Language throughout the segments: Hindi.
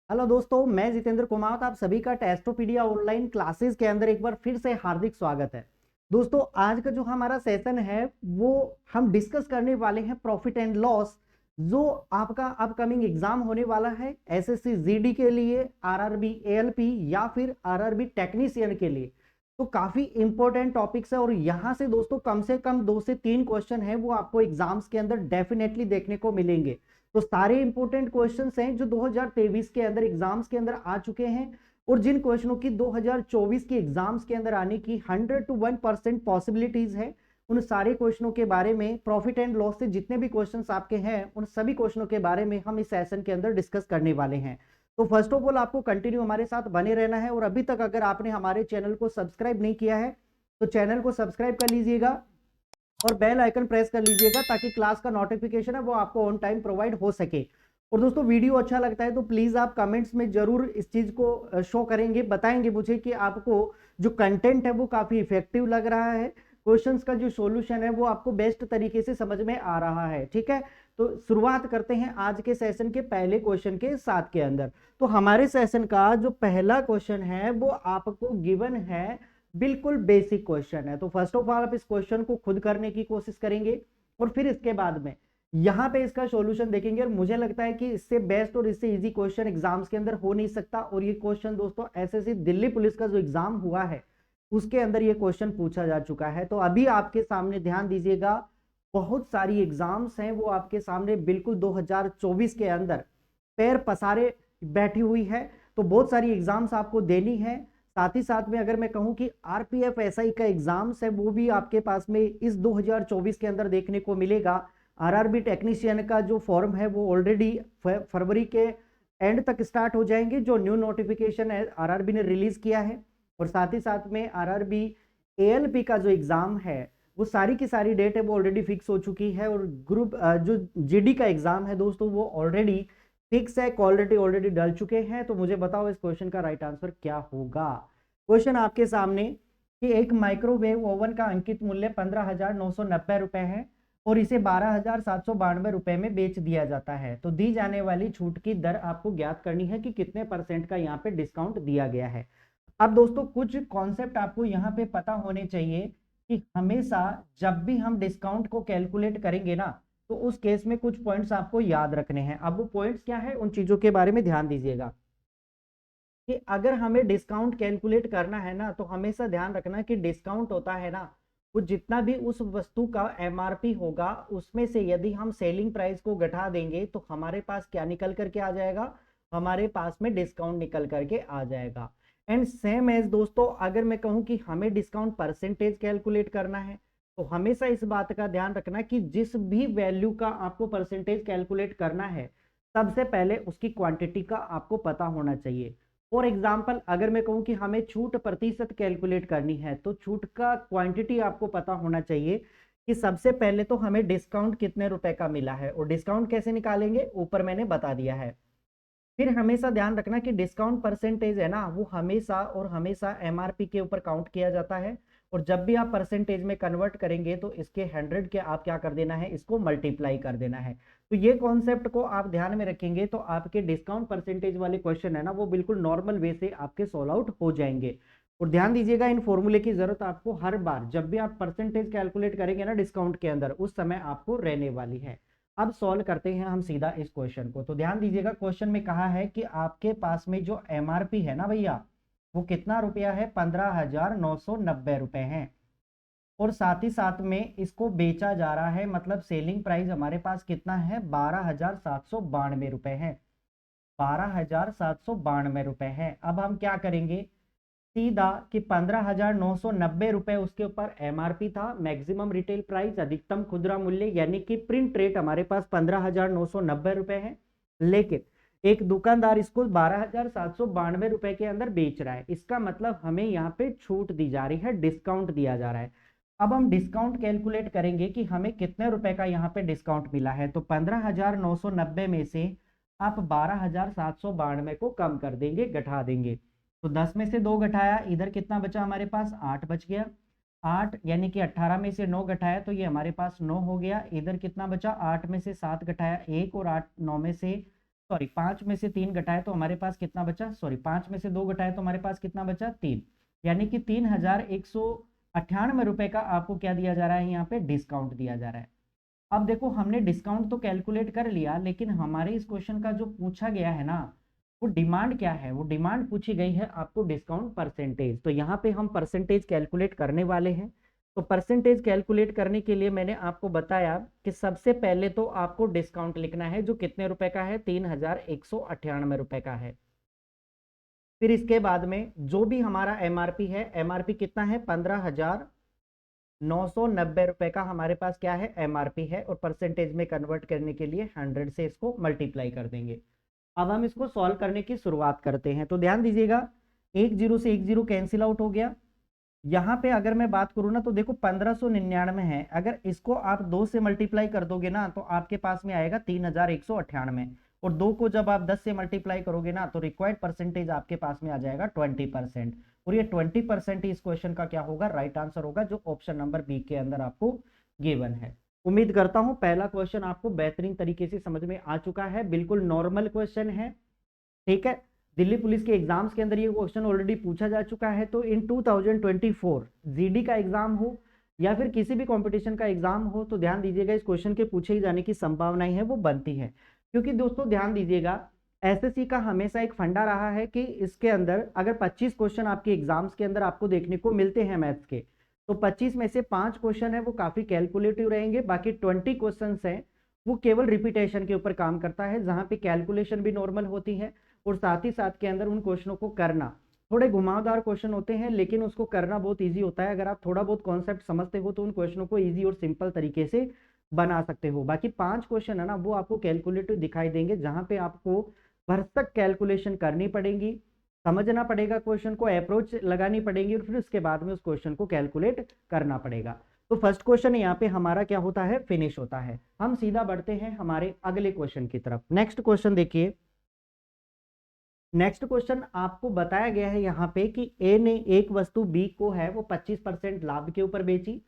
हेलो दोस्तों, मैं जितेंद्र कुमार आप सभी का टेस्टोपीडिया ऑनलाइन क्लासेस के अंदर एक बार फिर से हार्दिक स्वागत है। दोस्तों, आज का जो हमारा सेशन है वो हम डिस्कस करने वाले हैं प्रॉफिट एंड लॉस, जो आपका अपकमिंग एग्जाम होने वाला है एसएससी जीडी के लिए, आरआरबी एएलपी या फिर आरआरबी टेक्नीशियन के लिए। तो काफी इंपॉर्टेंट टॉपिक्स है और यहाँ से कम 2 से 3 क्वेश्चन है वो आपको एग्जाम्स के अंदर डेफिनेटली देखने को मिलेंगे। तो सारे इंपॉर्टेंट क्वेश्चंस हैं जो 2023 के अंदर एग्जाम्स के अंदर आ चुके हैं और जिन क्वेश्चनों की 2024 के एग्जाम्स के अंदर आने की 100 to 1% पॉसिबिलिटीज है, उन सारे क्वेश्चनों के बारे में, प्रॉफिट एंड लॉस से जितने भी क्वेश्चंस आपके हैं उन सभी क्वेश्चनों के बारे में हम इस सेशन के अंदर डिस्कस करने वाले हैं। तो फर्स्ट ऑफ ऑल आपको कंटिन्यू हमारे साथ बने रहना है और अभी तक अगर आपने हमारे चैनल को सब्सक्राइब नहीं किया है तो चैनल को सब्सक्राइब कर लीजिएगा और बेल आइकन प्रेस कर लीजिएगा ताकि क्लास का नोटिफिकेशन है वो आपको ऑन टाइम प्रोवाइड हो सके। और दोस्तों, वीडियो अच्छा लगता है तो प्लीज आप कमेंट्स में जरूर इस चीज को शो करेंगे, बताएंगे मुझे कि आपको जो कंटेंट है वो काफी इफेक्टिव लग रहा है, क्वेश्चंस का जो सॉल्यूशन है वो आपको बेस्ट तरीके से समझ में आ रहा है। ठीक है, तो शुरुआत करते हैं आज के सेशन के पहले क्वेश्चन के साथ के अंदर। तो हमारे सेशन का जो पहला क्वेश्चन है वो आपको गिवन है, बिल्कुल बेसिक क्वेश्चन है। तो फर्स्ट ऑफ ऑल आप इस क्वेश्चन को खुद करने की कोशिश करेंगे और फिर इसके बाद में यहाँ पे इसका सॉल्यूशन देखेंगे। और मुझे लगता है कि इससे बेस्ट और इससे इजी क्वेश्चन एग्जाम्स के अंदर हो नहीं सकता। और ये क्वेश्चन दोस्तों एसएससी दिल्ली पुलिस का जो एग्जाम हुआ है उसके अंदर ये क्वेश्चन पूछा जा चुका है। तो अभी आपके सामने ध्यान दीजिएगा, बहुत सारी एग्जाम्स हैं वो आपके सामने बिल्कुल 2024 के अंदर पैर पसारे बैठी हुई है। तो बहुत सारी एग्जाम्स आपको देनी है। साथ ही साथ में अगर मैं कहूं कि आरपीएफ एसआई का एग्जाम्स है वो भी आपके पास में इस 2024 के अंदर देखने को मिलेगा। आरआरबी टेक्नीशियन का जो फॉर्म है वो ऑलरेडी फरवरी के एंड तक स्टार्ट हो जाएंगे, जो न्यू नोटिफिकेशन है आरआरबी ने रिलीज किया है। और साथ ही साथ में आरआरबी एएलपी का जो एग्जाम है वो सारी की सारी डेट है वो ऑलरेडी फिक्स हो चुकी है। और ग्रुप जो जीडी का एग्जाम है दोस्तों वो ऑलरेडी फिक्स है, क्वालिटी ऑलरेडी डल चुके हैं। तो मुझे बताओ इस क्वेश्चन का राइट आंसर क्या होगा। क्वेश्चन आपके सामने कि एक माइक्रोवेव ओवन का अंकित मूल्य 15,990 रुपए है और इसे 12,792 रुपए में बेच दिया जाता है। तो दी जाने वाली छूट की दर आपको ज्ञात करनी है कि कितने परसेंट का यहाँ पे डिस्काउंट दिया गया है। अब दोस्तों, कुछ कॉन्सेप्ट आपको यहाँ पे पता होने चाहिए कि हमेशा जब भी हम डिस्काउंट को कैलकुलेट करेंगे ना तो उस केस में कुछ पॉइंट्स आपको याद रखने हैं। अब वो पॉइंट्स क्या है उन चीजों के बारे में ध्यान दीजिएगा कि अगर हमें डिस्काउंट कैलकुलेट करना है ना तो हमेशा ध्यान रखना कि डिस्काउंट होता है ना वो जितना भी उस वस्तु का एमआरपी होगा उसमें से यदि हम सेलिंग प्राइस को घटा देंगे तो हमारे पास क्या निकल करके आ जाएगा, हमारे पास में डिस्काउंट निकल करके आ जाएगा। एंड सेम एज दोस्तों, अगर मैं कहूं कि हमें डिस्काउंट परसेंटेज कैलकुलेट करना है तो हमेशा इस बात का ध्यान रखना कि जिस भी वैल्यू का आपको परसेंटेज कैलकुलेट करना है सबसे पहले उसकी क्वांटिटी का आपको पता होना चाहिए। फॉर एग्जाम्पल, अगर मैं कहूं कि हमें छूट प्रतिशत कैलकुलेट करनी है तो छूट का क्वांटिटी आपको पता होना चाहिए कि सबसे पहले तो हमें डिस्काउंट कितने रुपए का मिला है और डिस्काउंट कैसे निकालेंगे ऊपर मैंने बता दिया है। फिर हमेशा ध्यान रखना कि डिस्काउंट परसेंटेज है ना वो हमेशा और हमेशा एमआरपी के ऊपर काउंट किया जाता है। और जब भी आप परसेंटेज में कन्वर्ट करेंगे तो इसके 100 के आप क्या कर देना है, इसको मल्टीप्लाई कर देना है। तो ये कॉन्सेप्ट को आप ध्यान में रखेंगे तो आपके डिस्काउंट परसेंटेज वाले क्वेश्चन है ना वो बिल्कुल नॉर्मल वे से आपके सॉल्व आउट हो जाएंगे। और ध्यान दीजिएगा, इन फॉर्मूले की जरूरत आपको हर बार जब भी आप परसेंटेज कैलकुलेट करेंगे ना डिस्काउंट के अंदर उस समय आपको रहने वाली है। अब सॉल्व करते हैं हम सीधा इस क्वेश्चन को। तो ध्यान दीजिएगा, क्वेश्चन में कहा है कि आपके पास में जो एमआरपी है ना भैया वो कितना रुपया है, 15,990 रुपए है। और साथ ही साथ में इसको बेचा जा रहा है, मतलब सेलिंग प्राइस हमारे पास कितना है, 12,792 रुपए है। 12,792 रुपए है। अब हम क्या करेंगे सीधा कि 15,990 रुपए उसके ऊपर एमआरपी था, मैक्सिमम रिटेल प्राइस अधिकतम खुदरा मूल्य यानी कि प्रिंट रेट हमारे पास 15,990 रुपए है। लेकिन एक दुकानदार इसको 12,792 रुपए के अंदर बेच रहा है, इसका मतलब हमें यहाँ पे छूट दी जा रही है, डिस्काउंट दिया जा रहा है। अब हम डिस्काउंट कैलकुलेट करेंगे कि हमें कितने रुपए का यहाँ पे डिस्काउंट मिला है। तो 15,990 में से आप 12,792 को कम कर देंगे, घटा देंगे। तो 10 में से 2 घटाया, इधर कितना बचा हमारे पास, 8 बच गया। 8 यानी कि 18 में से 9 घटाया तो ये हमारे पास 9 हो गया। इधर कितना बचा, 8 में से 7 घटाया 1 और 8 9 में से सॉरी 5 में से 3 घटाए तो हमारे पास कितना बचा, सॉरी 5 में से 2 घटाए तो हमारे पास कितना बचा, 3, यानी कि 3198 रुपए का आपको क्या दिया जा रहा है, यहाँ पे डिस्काउंट दिया जा रहा है। अब देखो हमने डिस्काउंट तो कैलकुलेट कर लिया, लेकिन हमारे इस क्वेश्चन का जो पूछा गया है ना, वो डिमांड क्या है, वो डिमांड पूछी गई है आपको डिस्काउंट परसेंटेज। तो यहाँ पे हम परसेंटेज कैलकुलेट करने वाले हैं। तो परसेंटेज कैलकुलेट करने के लिए मैंने आपको बताया कि सबसे पहले तो आपको डिस्काउंट लिखना है, जो कितने रुपए का है, 3198 रुपए का है। फिर इसके बाद में जो भी हमारा एमआरपी है, एमआरपी कितना है, 15,990 रुपए का हमारे पास क्या है, एमआरपी है, और परसेंटेज में कन्वर्ट करने के लिए 100 से इसको मल्टीप्लाई कर देंगे। अब हम इसको सॉल्व करने की शुरुआत करते हैं। तो ध्यान दीजिएगा, एक जीरो से एक जीरो कैंसिल आउट हो गया। यहाँ पे अगर मैं बात करूँ ना, तो देखो 1599 है, अगर इसको आप 2 से मल्टीप्लाई कर दोगे ना, तो आपके पास में आएगा 3198, और 2 को जब आप 10 से मल्टीप्लाई करोगे ना, तो रिक्वायर्ड परसेंटेज आपके पास में आ जाएगा 20%, और ये 20% इस क्वेश्चन का क्या होगा, राइट आंसर होगा, जो ऑप्शन नंबर बी के अंदर आपको गिवन है। उम्मीद करता हूं पहला क्वेश्चन आपको बेहतरीन तरीके से समझ में आ चुका है, बिल्कुल नॉर्मल क्वेश्चन है, ठीक है। दिल्ली पुलिस के एग्जाम्स के अंदर ये क्वेश्चन ऑलरेडी पूछा जा चुका है। तो इन 2024 जीडी का एग्जाम हो या फिर किसी भी कंपटीशन का एग्जाम हो, तो ध्यान दीजिएगा इस क्वेश्चन के पूछे ही जाने की संभावनाएं है वो बनती है। क्योंकि दोस्तों ध्यान दीजिएगा, एसएससी का हमेशा एक फंडा रहा है कि इसके अंदर अगर 25 क्वेश्चन आपके एग्जाम्स के अंदर आपको देखने को मिलते हैं मैथ्स के, तो 25 में से 5 क्वेश्चन है वो काफी कैलकुलेटिव रहेंगे, बाकी 20 क्वेश्चन है वो केवल रिपीटेशन के ऊपर काम करता है, जहां पे कैलकुलेशन भी नॉर्मल होती है, और साथ ही साथ के अंदर उन क्वेश्चनों को करना, थोड़े घुमावदार क्वेश्चन होते हैं लेकिन उसको करना बहुत इजी होता है। अगर आप थोड़ा बहुत कॉन्सेप्ट समझते हो तो उन क्वेश्चनों को इजी और सिंपल तरीके से बना सकते हो। बाकी 5 क्वेश्चन है ना, वो आपको कैलकुलेटिव दिखाई देंगे, जहां पे आपको भरसक कैलकुलेशन करनी पड़ेगी, समझना पड़ेगा क्वेश्चन को, अप्रोच लगानी पड़ेगी, और फिर उसके बाद में उस क्वेश्चन को कैलकुलेट करना पड़ेगा। तो फर्स्ट क्वेश्चन यहाँ पे हमारा क्या होता है, फिनिश होता है। हम सीधा बढ़ते हैं हमारे अगले क्वेश्चन की तरफ। नेक्स्ट क्वेश्चन देखिए, नेक्स्ट क्वेश्चन आपको बताया गया है यहाँ पे कि ए ने एक वस्तु बी को है वो 25% लाभ के ऊपर बेची,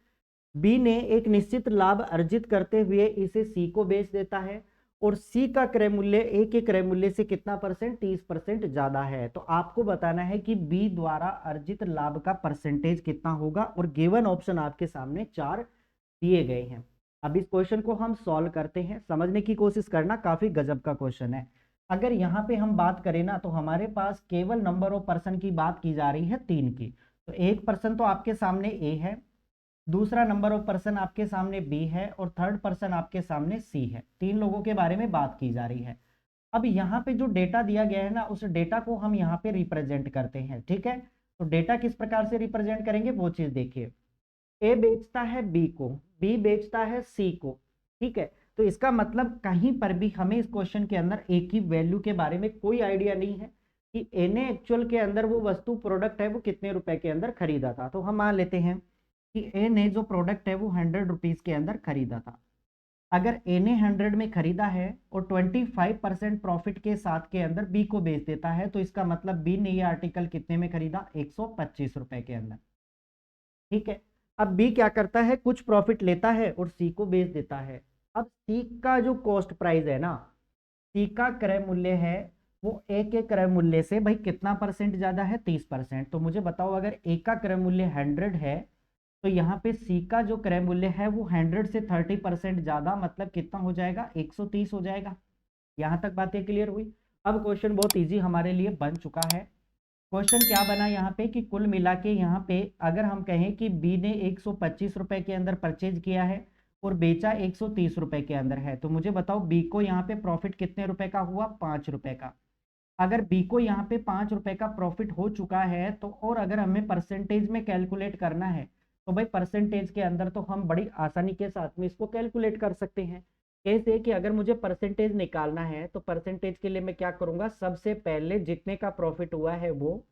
बी ने एक निश्चित लाभ अर्जित करते हुए इसे सी को बेच देता है, और सी का क्रय मूल्य ए के क्रय मूल्य से कितना परसेंट, 30% ज्यादा है। तो आपको बताना है कि बी द्वारा अर्जित लाभ का परसेंटेज कितना होगा, और गिवन ऑप्शन आपके सामने 4 दिए गए हैं। अब इस क्वेश्चन को हम सॉल्व करते हैं, समझने की कोशिश करना, काफी गजब का क्वेश्चन है। अगर यहाँ पे हम बात करें ना, तो हमारे पास केवल नंबर ऑफ पर्सन की बात की जा रही है 3 की। तो एक पर्सन तो आपके सामने ए है, दूसरा नंबर ऑफ पर्सन आपके सामने बी है, और थर्ड पर्सन आपके सामने सी है। 3 लोगों के बारे में बात की जा रही है। अब यहाँ पे जो डेटा दिया गया है ना, उस डेटा को हम यहाँ पे रिप्रेजेंट करते हैं, ठीक है। तो डेटा किस प्रकार से रिप्रेजेंट करेंगे वो चीज देखिए। ए बेचता है बी को, बी बेचता है सी को, ठीक है। तो इसका मतलब कहीं पर भी हमें इस क्वेश्चन के अंदर ए की वैल्यू के बारे में कोई आइडिया नहीं है कि ए ने एक्चुअल के अंदर वो वस्तु प्रोडक्ट है वो कितने रुपए के अंदर खरीदा था। तो हम मान लेते हैं कि ए ने जो प्रोडक्ट है वो 100 रुपीज के अंदर खरीदा था। अगर ए ने 100 में खरीदा है और 25% प्रॉफिट के साथ के अंदर बी को बेच देता है, तो इसका मतलब बी ने ये आर्टिकल कितने में खरीदा, 125 रुपए के अंदर, ठीक है। अब बी क्या करता है, कुछ प्रॉफिट लेता है और सी को बेच देता है। अब सी का जो कॉस्ट प्राइस है ना, सी का क्रय मूल्य है वो ए के क्रय मूल्य से भाई कितना परसेंट ज्यादा है, 30%। तो मुझे बताओ, अगर ए का क्रय मूल्य 100 है, तो यहाँ पे सी का जो क्रय मूल्य है वो 100 से 30% ज्यादा, मतलब कितना हो जाएगा, 130 हो जाएगा। यहाँ तक बातें क्लियर हुई। अब क्वेश्चन बहुत इजी हमारे लिए बन चुका है। क्वेश्चन क्या बना यहाँ पे कि कुल मिला के यहाँ पे अगर हम कहें कि बी ने 125 रुपए के अंदर परचेज किया है और बेचा 130 रुपए के अंदर है, तो मुझे बताओ बी को यहाँ पे प्रॉफिट कितने रुपए का हुआ, 5 रुपए का। अगर बी को यहाँ पे 5 रुपए का प्रॉफिट हो चुका है, तो और अगर हमें परसेंटेज में कैलकुलेट करना है, तो भाई परसेंटेज के अंदर तो हम बड़ी आसानी के साथ में इसको कैलकुलेट कर सकते हैं। कैसे कि अगर मुझे परसेंटेज निकालना है, तो परसेंटेज के लिए मैं क्या करूंगा, सबसे पहले जितने का प्रॉफिट हुआ है वो,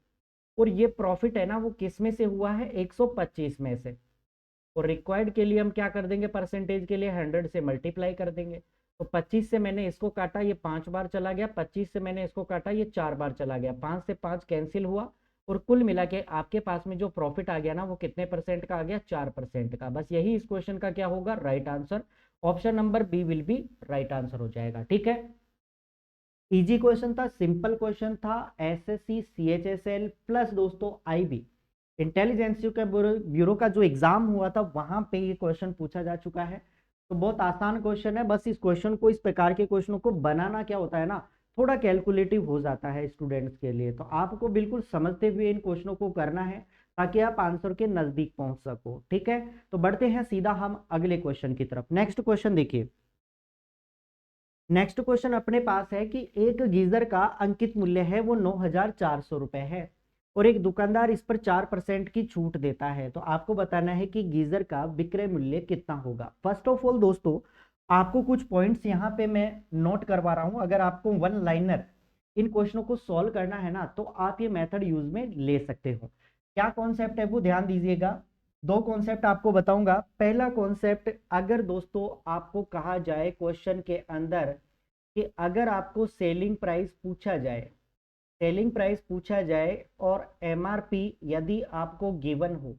और ये प्रॉफिट है ना वो किस में से हुआ है, 125 में से, और रिक्वायर्ड के लिए हम क्या कर देंगे, परसेंटेज के लिए 100 से मल्टीप्लाई कर देंगे। तो 25 से मैंने इसको काटा, ये 5 बार चला गया, 25 से मैंने इसको काटा, ये 4 बार चला गया, 5 से 5 कैंसिल हुआ, और कुल मिला के आपके पास में जो प्रॉफिट आ गया ना वो कितने परसेंट का आ गया, 4% का। बस यही इस क्वेश्चन का क्या होगा, right answer. Option number B will be right answer हो जाएगा, ठीक है। इजी क्वेश्चन था, सिंपल क्वेश्चन था, एसएससी सीएचएसएल प्लस दोस्तों आईबी इंटेलिजेंस के ब्यूरो का जो एग्जाम हुआ था वहां पे ये क्वेश्चन पूछा जा चुका है। तो बहुत आसान क्वेश्चन है, बस इस क्वेश्चन को, इस प्रकार के क्वेश्चनों को बनाना क्या होता है ना, थोड़ा कैलकुलेटिव हो जाता है स्टूडेंट्स के लिए। तो आपको बिल्कुल समझते हुए इन क्वेश्चनों को करना है ताकि आप आंसर के नजदीक पहुंच सको। ठीक है, तो बढ़ते हैं सीधा हम अगले क्वेश्चन की तरफ। नेक्स्ट क्वेश्चन देखिए, नेक्स्ट क्वेश्चन अपने पास है कि एक गीजर का अंकित मूल्य है वो 9,400 रुपए है और एक दुकानदार इस पर 4% की छूट देता है। तो आपको बताना है कि गीजर का विक्रय मूल्य कितना होगा। फर्स्ट ऑफ ऑल दोस्तों, आपको कुछ पॉइंट्स यहाँ पे मैं नोट करवा रहा हूं। अगर आपको वन लाइनर इन क्वेश्चनों को सॉल्व करना है ना, तो आप ये मेथड यूज में ले सकते हो। क्या कॉन्सेप्ट है वो ध्यान दीजिएगा। दो कॉन्सेप्ट आपको बताऊंगा। पहला कॉन्सेप्ट, अगर दोस्तों आपको कहा जाए क्वेश्चन के अंदर कि अगर आपको सेलिंग प्राइस पूछा जाए, सेलिंग प्राइस पूछा जाए और एमआरपी यदि आपको गिवन हो,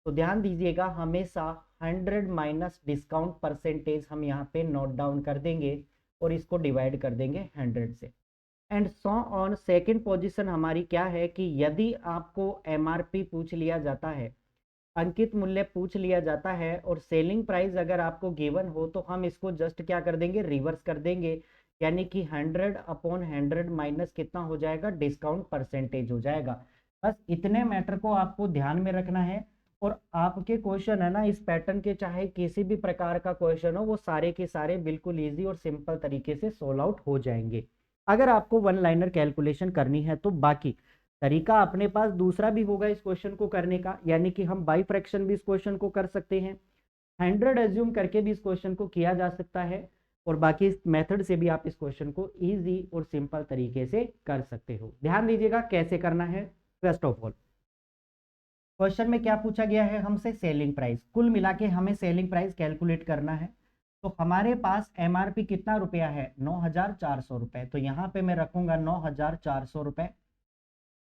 तो ध्यान दीजिएगा हमेशा 100 माइनस डिस्काउंट परसेंटेज हम यहाँ पे नोट डाउन कर देंगे और इसको डिवाइड कर देंगे 100 से। And so on second position हमारी क्या है कि यदि आपको एमआरपी पूछ लिया जाता है, अंकित मूल्य पूछ लिया जाता है और सेलिंग प्राइस अगर आपको गिवन हो, तो हम इसको जस्ट क्या कर देंगे, रिवर्स कर देंगे। यानी कि 100 अपॉन 100 माइनस कितना हो जाएगा, डिस्काउंट परसेंटेज हो जाएगा। बस इतने मैटर को आपको ध्यान में रखना है। और आपके क्वेश्चन है ना, इस पैटर्न के चाहे किसी भी प्रकार का क्वेश्चन हो, वो सारे के सारे बिल्कुल इजी और सिंपल तरीके से सोल्व आउट हो जाएंगे। अगर आपको वन लाइनर कैलकुलेशन करनी है तो बाकी तरीका अपने पास दूसरा भी होगा इस क्वेश्चन को करने का, यानी कि हम बाई फ्रैक्शन भी इस क्वेश्चन को कर सकते हैं, 100 एज्यूम करके भी इस क्वेश्चन को किया जा सकता है, और बाकी इस मेथड से भी आप इस क्वेश्चन को इजी और सिंपल तरीके से कर सकते हो। ध्यान दीजिएगा कैसे करना है। फर्स्ट ऑफ ऑल, क्वेश्चन में क्या पूछा गया है हमसे, सेलिंग प्राइस। कुल मिला के हमें सेलिंग प्राइस कैलकुलेट करना है। तो हमारे पास एमआरपी कितना रुपया है, 9,400 रुपए। तो यहाँ पे मैं रखूंगा 9,400 रुपए।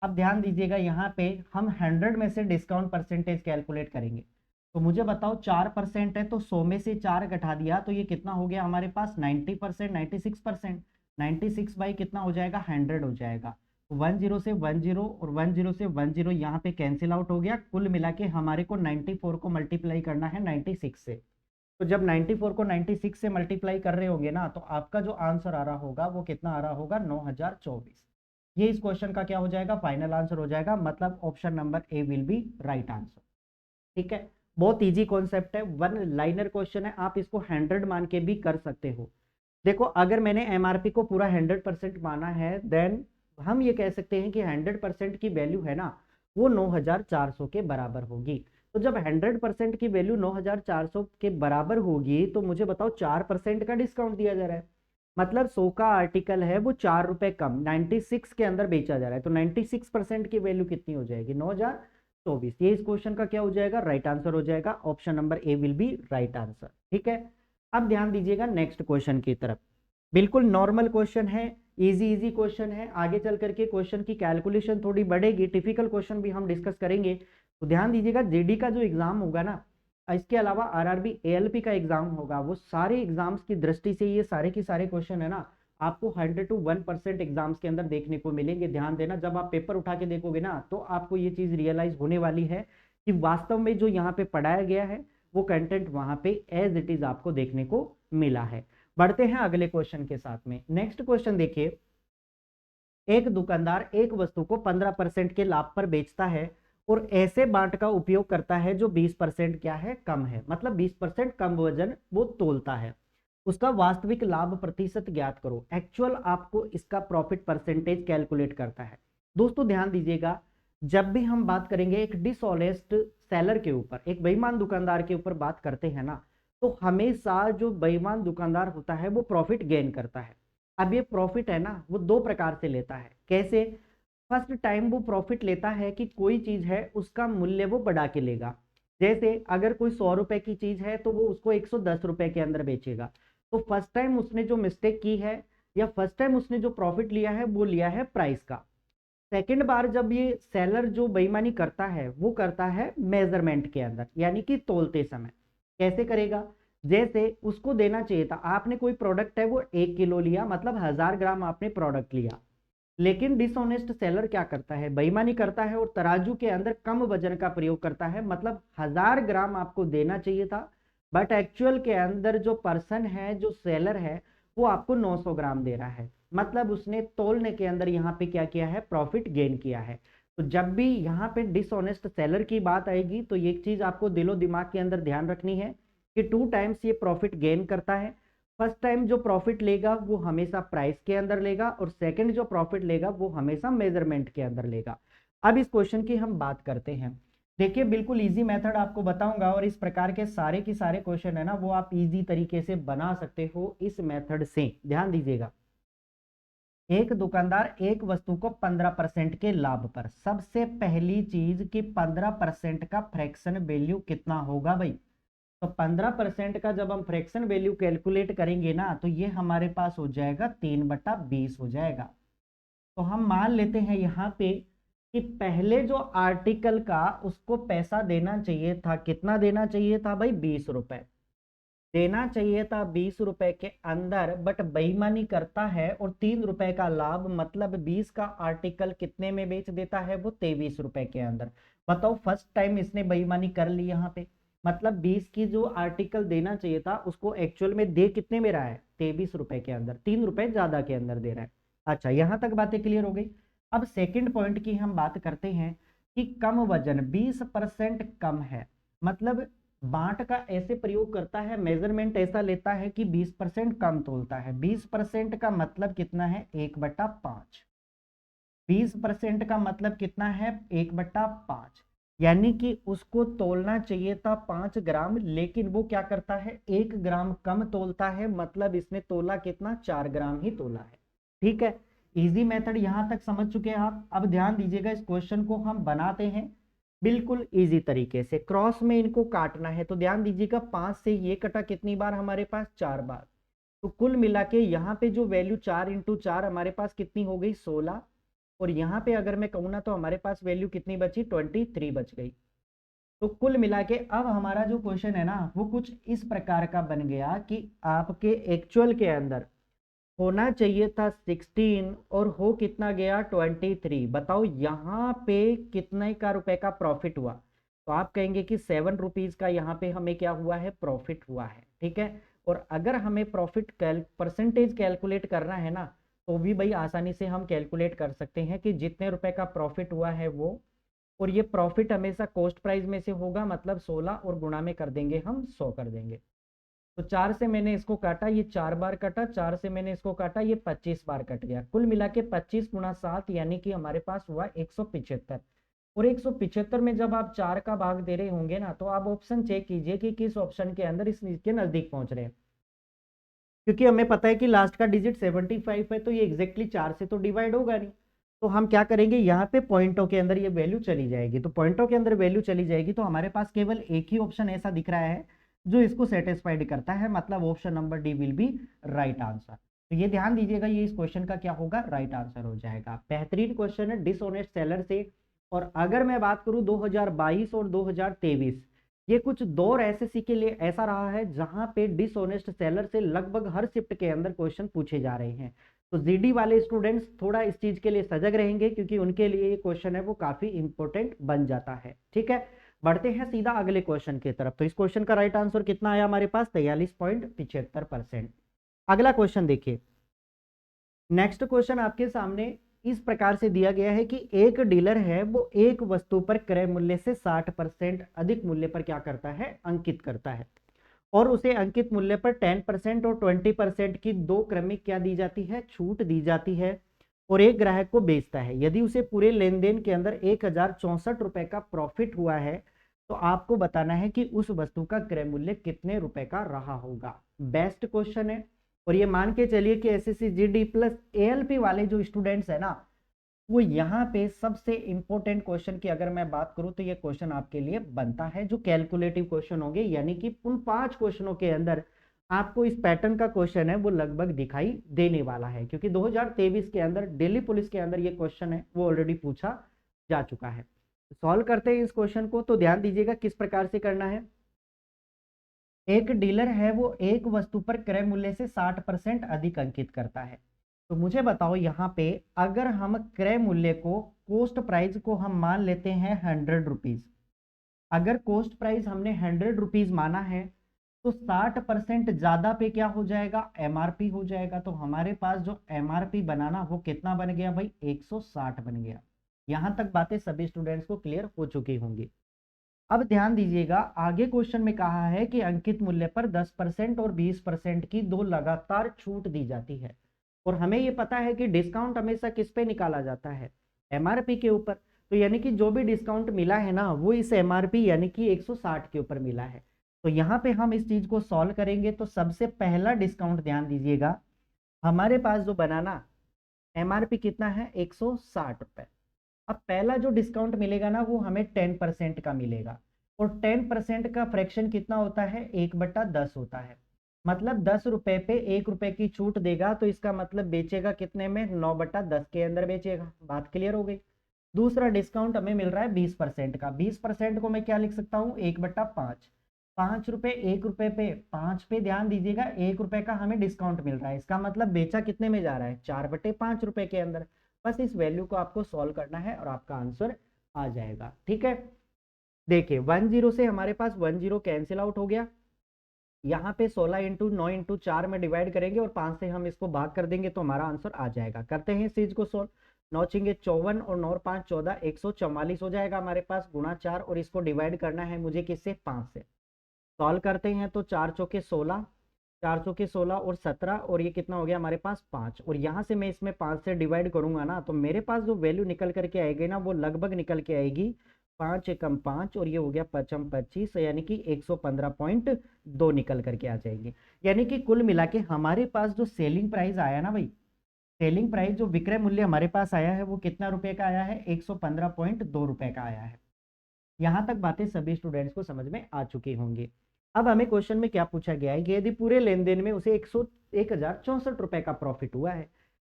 अब ध्यान दीजिएगा यहाँ पे हम 100 में से डिस्काउंट परसेंटेज कैलकुलेट करेंगे। तो मुझे बताओ 4% है, तो 100 में से 4 घटा दिया तो ये कितना हो गया हमारे पास, 90%, 96%। 96 बाई कितना हो जाएगा, 100 हो जाएगा। 10 से 10 और 10 से 10 यहाँ पे कैंसिल आउट हो गया। कुल मिला के हमारे को 94 को मल्टीप्लाई करना है 96 से। तो जब 94 को 96 से मल्टीप्लाई कर रहे होंगे ना, तो आपका जो आंसर आ रहा होगा वो कितना आ रहा होगा, 9,024। ये इस क्वेश्चन का क्या हो जाएगा, फाइनल आंसर हो जाएगा। मतलब option number A will be right answer. ठीक है, बहुत इजी कॉन्सेप्ट है, वन लाइनर क्वेश्चन है, आप इसको 100 मान के भी कर सकते हो। देखो अगर मैंने एमआरपी को पूरा 100% माना है, देन हम ये कह सकते हैं कि 100% की वैल्यू है ना, वो 9,400 के बराबर होगी। तो जब 100% की वैल्यू 9,400 के बराबर होगी, तो मुझे बताओ 4% का डिस्काउंट दिया जा रहा है। मतलब 100 का आर्टिकल है वो 4 रुपए कम 96 के अंदर बेचा जा रहा है। तो 96% की वैल्यू कितनी हो जाएगी, 9,024। ये इस क्वेश्चन का क्या हो जाएगा, राइट आंसर हो जाएगा। Option number A will be right answer. ठीक है, अब ध्यान दीजिएगा नेक्स्ट क्वेश्चन की तरफ। बिल्कुल नॉर्मल क्वेश्चन है, इजी इजी क्वेश्चन है। आगे चल करके क्वेश्चन की कैलकुलेशन थोड़ी बढ़ेगी, टिपिकल क्वेश्चन भी हम डिस्कस करेंगे। तो ध्यान दीजिएगा, जीडी का जो एग्जाम होगा ना, इसके अलावा आरआरबी एएलपी का एग्जाम होगा, वो सारे एग्जाम्स की दृष्टि से ये सारे के सारे क्वेश्चन है ना, आपको 100 to 1% एग्जाम्स के अंदर देखने को मिलेंगे। ध्यान देना, जब आप पेपर उठा के देखोगे ना, तो आपको ये चीज रियलाइज होने वाली है कि वास्तव में जो यहाँ पे पढ़ाया गया है वो कंटेंट वहां पे एज इट इज आपको देखने को मिला है। बढ़ते हैं अगले क्वेश्चन के साथ में। नेक्स्ट क्वेश्चन देखिए, एक दुकानदार एक वस्तु को 15% के लाभ पर बेचता है और ऐसे बांट का उपयोग करता है जो 20% क्या है, कम है। मतलब 20% कम वजन वो तोलता है। उसका वास्तविक लाभ प्रतिशत ज्ञात करो। एक्चुअल आपको इसका प्रॉफिट परसेंटेज कैलकुलेट करता है। दोस्तों ध्यान दीजिएगा, जब भी हम बात करेंगे एक डिसऑनेस्ट सेलर के ऊपर, एक बेईमान दुकानदार के ऊपर बात करते हैं ना, तो हमेशा जो बेईमान दुकानदार होता है वो प्रॉफिट गेन करता है। अब ये प्रॉफिट है ना, वो दो प्रकार से लेता है। कैसे, फर्स्ट टाइम वो प्रॉफिट लेता है कि कोई चीज है उसका मूल्य वो बढ़ा के लेगा। जैसे अगर कोई 100 रुपए की चीज है तो वो उसको 110 रुपए के अंदर बेचेगा। तो फर्स्ट टाइम उसने जो मिस्टेक की है या फर्स्ट टाइम उसने जो प्रॉफिट लिया है वो लिया है प्राइस का। सेकंड बार जब ये सेलर जो बेईमानी करता है वो करता है मेजरमेंट के अंदर, यानी कि तोलते समय। कैसे करेगा, जैसे उसको देना चाहिए था, आपने कोई प्रोडक्ट है वो 1 किलो लिया, मतलब 1000 ग्राम आपने प्रोडक्ट लिया, लेकिन डिसऑनेस्ट सेलर क्या करता है, बेईमानी करता है और तराजू के अंदर कम वजन का प्रयोग करता है। मतलब 1000 ग्राम आपको देना चाहिए था, बट एक्चुअल के अंदर जो पर्सन है, जो सेलर है, वो आपको 900 ग्राम दे रहा है। मतलब उसने तोलने के अंदर यहाँ पे क्या किया है, प्रॉफिट गेन किया है। तो जब भी यहाँ पे डिसऑनेस्ट सेलर की बात आएगी तो ये चीज आपको दिलो दिमाग के अंदर ध्यान रखनी है कि 2 टाइम्स ये प्रॉफिट गेन करता है। फर्स्ट टाइम जो प्रॉफिट लेगा वो हमेशा प्राइस के अंदर लेगा, और सेकंड जो प्रॉफिट लेगा वो हमेशा मेजरमेंट के अंदर लेगा। अब इस क्वेश्चन की हम बात करते हैं। देखिए बिल्कुल इजी मेथड आपको बताऊंगा, और इस प्रकार के सारे की सारे क्वेश्चन है ना वो आप इजी तरीके से बना सकते हो इस मेथड से। ध्यान दीजिएगा, एक दुकानदार एक वस्तु को 15% के लाभ पर, सबसे पहली चीज कि 15% का फ्रैक्शन वैल्यू कितना होगा भाई। तो 15% का जब हम फ्रैक्शन वैल्यू कैलकुलेट करेंगे ना तो ये हमारे पास हो जाएगा 3/20 हो जाएगा। तो हम मान लेते हैं यहाँ पे कि पहले जो आर्टिकल का उसको पैसा देना चाहिए था, कितना देना चाहिए था भाई, 20 रुपए देना चाहिए था 20 रुपए के अंदर, बट बेईमानी करता है और 3 रुपए का लाभ, मतलब 20 का आर्टिकल कितने में बेच देता है, वो 23 रुपए के अंदर। बताओ फर्स्ट टाइम इसने बेईमानी कर ली यहाँ पे, मतलब 20 की जो आर्टिकल देना चाहिए था उसको एक्चुअल में दे कितने में रहा है, 23 रुपए के अंदर, 3 रुपए ज्यादा के अंदर दे रहा है। अच्छा यहाँ तक बातें क्लियर हो गई। अब सेकेंड पॉइंट की हम बात करते हैं कि कम वजन 20% कम है, मतलब बांट का ऐसे प्रयोग करता है, मेजरमेंट ऐसा लेता है कि 20% कम तोलता है। 20% का मतलब कितना है, 1/5। 20% का मतलब कितना है, 1/5, यानी कि उसको तोलना चाहिए था 5 ग्राम, लेकिन वो क्या करता है, 1 ग्राम कम तोलता है, मतलब इसने तोला कितना, 4 ग्राम ही तोला है। ठीक है, इजी मेथड यहां तक समझ चुके हैं आप। अब ध्यान दीजिएगा, इस क्वेश्चन को हम बनाते हैं बिल्कुल इजी तरीके से। क्रॉस में इनको काटना है, तो ध्यान दीजिएगा 5 से ये कटा कितनी बार, हमारे पास 4 बार। तो कुल मिला के यहाँ पे जो वैल्यू 4 × 4 हमारे पास कितनी हो गई, 16। और यहाँ पे अगर मैं कहूँ ना तो हमारे पास वैल्यू कितनी बची, 23 बच गई। तो कुल मिला के अब हमारा जो क्वेश्चन है ना वो कुछ इस प्रकार का बन गया कि आपके एक्चुअल के अंदर होना चाहिए था 16 और हो कितना गया, 23। बताओ यहाँ पे कितने का रुपए का प्रॉफिट हुआ, तो आप कहेंगे कि 7 रुपीज का यहाँ पे हमें क्या हुआ है, प्रॉफिट हुआ है। ठीक है, और अगर हमें प्रॉफिट परसेंटेज कैलकुलेट करना है ना तो भी भाई आसानी से हम कैलकुलेट कर सकते हैं कि जितने रुपए का प्रॉफिट हुआ है वो, और ये प्रॉफिट हमेशा कॉस्ट प्राइस में से होगा, मतलब 16 और गुणा में कर देंगे हम 100 कर देंगे। तो 4 से मैंने इसको काटा, ये 4 बार कटा, 4 से मैंने इसको काटा, ये 25 बार कट गया। कुल मिला के 25 × 7 यानी कि हमारे पास हुआ 175। और 175 में जब आप 4 का भाग दे रहे होंगे ना तो आप ऑप्शन चेक कीजिए कि किस ऑप्शन के अंदर इसके नजदीक पहुंच रहे हैं, क्योंकि हमें पता है कि लास्ट का डिजिट 75 है, तो ये एग्जैक्टली 4 से तो डिवाइड होगा नहीं। तो हम क्या करेंगे, यहाँ पे पॉइंटों के अंदर ये वैल्यू चली जाएगी। तो पॉइंटों के अंदर वैल्यू चली जाएगी तो हमारे पास केवल एक ही ऑप्शन ऐसा दिख रहा है जो इसको सेटिस्फाइड करता है, मतलब option number D will be right answer. तो ये ध्यान दीजिएगा, ये इस क्वेश्चन का क्या होगा, राइट आंसर हो जाएगा। बेहतरीन क्वेश्चन है डिसऑनेस्ट सेलर से। और अगर मैं बात करूं 2022 और 2023, ये कुछ दौर एसएससी के लिए ऐसा रहा है जहां पे डिसऑनेस्ट सेलर से लगभग हर शिफ्ट के अंदर क्वेश्चन पूछे जा रहे हैं। तो जीडी वाले स्टूडेंट्स थोड़ा इस चीज के लिए सजग रहेंगे, क्योंकि उनके लिए ये क्वेश्चन है वो काफी इंपॉर्टेंट बन जाता है। ठीक है, बढ़ते हैं सीधा अगले क्वेश्चन की तरफ। तो इस क्वेश्चन का राइट आंसर कितना आया हमारे पास, 43.75%। अगला क्वेश्चन देखिए। नेक्स्ट क्वेश्चन आपके सामने इस प्रकार से दिया गया है कि एक डीलर है वो एक वस्तु पर क्रय मूल्य से 60% अधिक मूल्य पर क्या करता है, अंकित करता है, और उसे अंकित मूल्य पर 10% और 20% की दो क्रमिक क्या दी जाती है, छूट दी जाती है, और एक ग्राहक को बेचता है। यदि उसे पूरे लेन देन के अंदर 1064 रुपए का प्रॉफिट हुआ है तो आपको बताना है कि उस वस्तु का क्रय मूल्य कितने रुपए का रहा होगा। बेस्ट क्वेश्चन है, और ये मान के चलिए कि एसएससी जीडी प्लस एएलपी वाले जो स्टूडेंट्स है ना वो यहाँ पे सबसे इंपॉर्टेंट क्वेश्चन की अगर मैं बात करूं तो ये क्वेश्चन आपके लिए बनता है, जो कैलकुलेटिव क्वेश्चन होंगे, यानी कि उन 5 क्वेश्चनों के अंदर आपको इस पैटर्न का क्वेश्चन है वो लगभग दिखाई देने वाला है, क्योंकि 2023 के अंदर दिल्ली पुलिस के अंदर ये क्वेश्चन है वो ऑलरेडी पूछा जा चुका है। सॉल्व करते हैं इस क्वेश्चन को, तो ध्यान दीजिएगा किस प्रकार से करना है। एक डीलर है वो एक वस्तु पर क्रय मूल्य से 60% अधिक अंकित करता है। तो मुझे बताओ यहाँ पे अगर हम क्रय मूल्य को, कोस्ट प्राइस को हम मान लेते हैं 100 रुपीज, अगर कोस्ट प्राइस हमने 100 रुपीज माना है तो 60% ज्यादा पे क्या हो जाएगा, एमआरपी हो जाएगा। तो हमारे पास जो एमआरपी बनाना वो कितना बन गया भाई, 160 बन गया। यहां तक बातें सभी स्टूडेंट्स को क्लियर हो चुकी होंगी। अब ध्यान दीजिएगा, आगे क्वेश्चन में कहा है कि अंकित मूल्य पर 10% और 20% की दो लगातार छूट दी जाती है, और हमें ये पता है कि डिस्काउंट हमेशा किस पे निकाला जाता है, एमआरपी के ऊपर। तो यानी कि जो भी डिस्काउंट मिला है ना वो इस एमआरपी यानी कि 160 के ऊपर मिला है। तो यहाँ पे हम इस चीज को सॉल्व करेंगे। तो सबसे पहला डिस्काउंट ध्यान दीजिएगा, हमारे पास जो बनाना एमआरपी कितना है, 160 रुपए। अब पहला जो डिस्काउंट मिलेगा ना वो हमें 10% का मिलेगा, और 10% का फ्रैक्शन कितना होता है, 1/10 होता है। मतलब 10 रुपए पे 1 रुपए की छूट देगा, तो इसका मतलब बेचेगा कितने में, 9/10 के अंदर बेचेगा। बात क्लियर हो गई। दूसरा डिस्काउंट हमें मिल रहा है 20% का। 20% को मैं क्या लिख सकता हूँ, 1/5। 5 रुपए 1 रुपए पे, 5 पे ध्यान दीजिएगा, 1 रुपए का हमें डिस्काउंट मिल रहा है, इसका मतलब बेचा कितने में जा रहा है, 4/5 रुपए के अंदर। बस इस वैल्यू को आपको सॉल्व करना है और आपका आंसर आ जाएगा। ठीक है, देखिए 10 से हमारे पास 10 कैंसिल आउट हो गया। यहाँ पे 16 इंटू 9 इंटू 4 में डिवाइड करेंगे और 5 से हम इसको भाग कर देंगे तो हमारा आंसर आ जाएगा। करते हैं इस चीज को सॉल्व। 9 छिंगे 54 और 9 5 14, 144 हो जाएगा हमारे पास, गुणा 4, और इसको डिवाइड करना है मुझे किससे, 5 से। सॉल्व करते हैं तो 4 चौके 16, 4 चौके 16 और 17, और ये कितना हो गया हमारे पास 5। और यहाँ से मैं इसमें 5 से डिवाइड करूंगा ना तो मेरे पास जो वैल्यू निकल करके आएगी ना वो लगभग निकल के आएगी 5 एकम 5, और ये हो गया 5 25, यानी कि 115.2 निकल करके आ जाएगी। यानी कि कुल मिला के हमारे पास जो सेलिंग प्राइस आया ना भाई, सेलिंग प्राइस जो विक्रय मूल्य हमारे पास आया है वो कितना रुपए का आया है, 115.2 रुपए का आया है। यहां तक बातें सभी स्टूडेंट्स को समझ में आ चुकी होंगी। अब हमें क्वेश्चन में क्या पूछा गया है कि यदि पूरे लेन देन में उसे 1064 रुपए का प्रॉफिट हुआ है,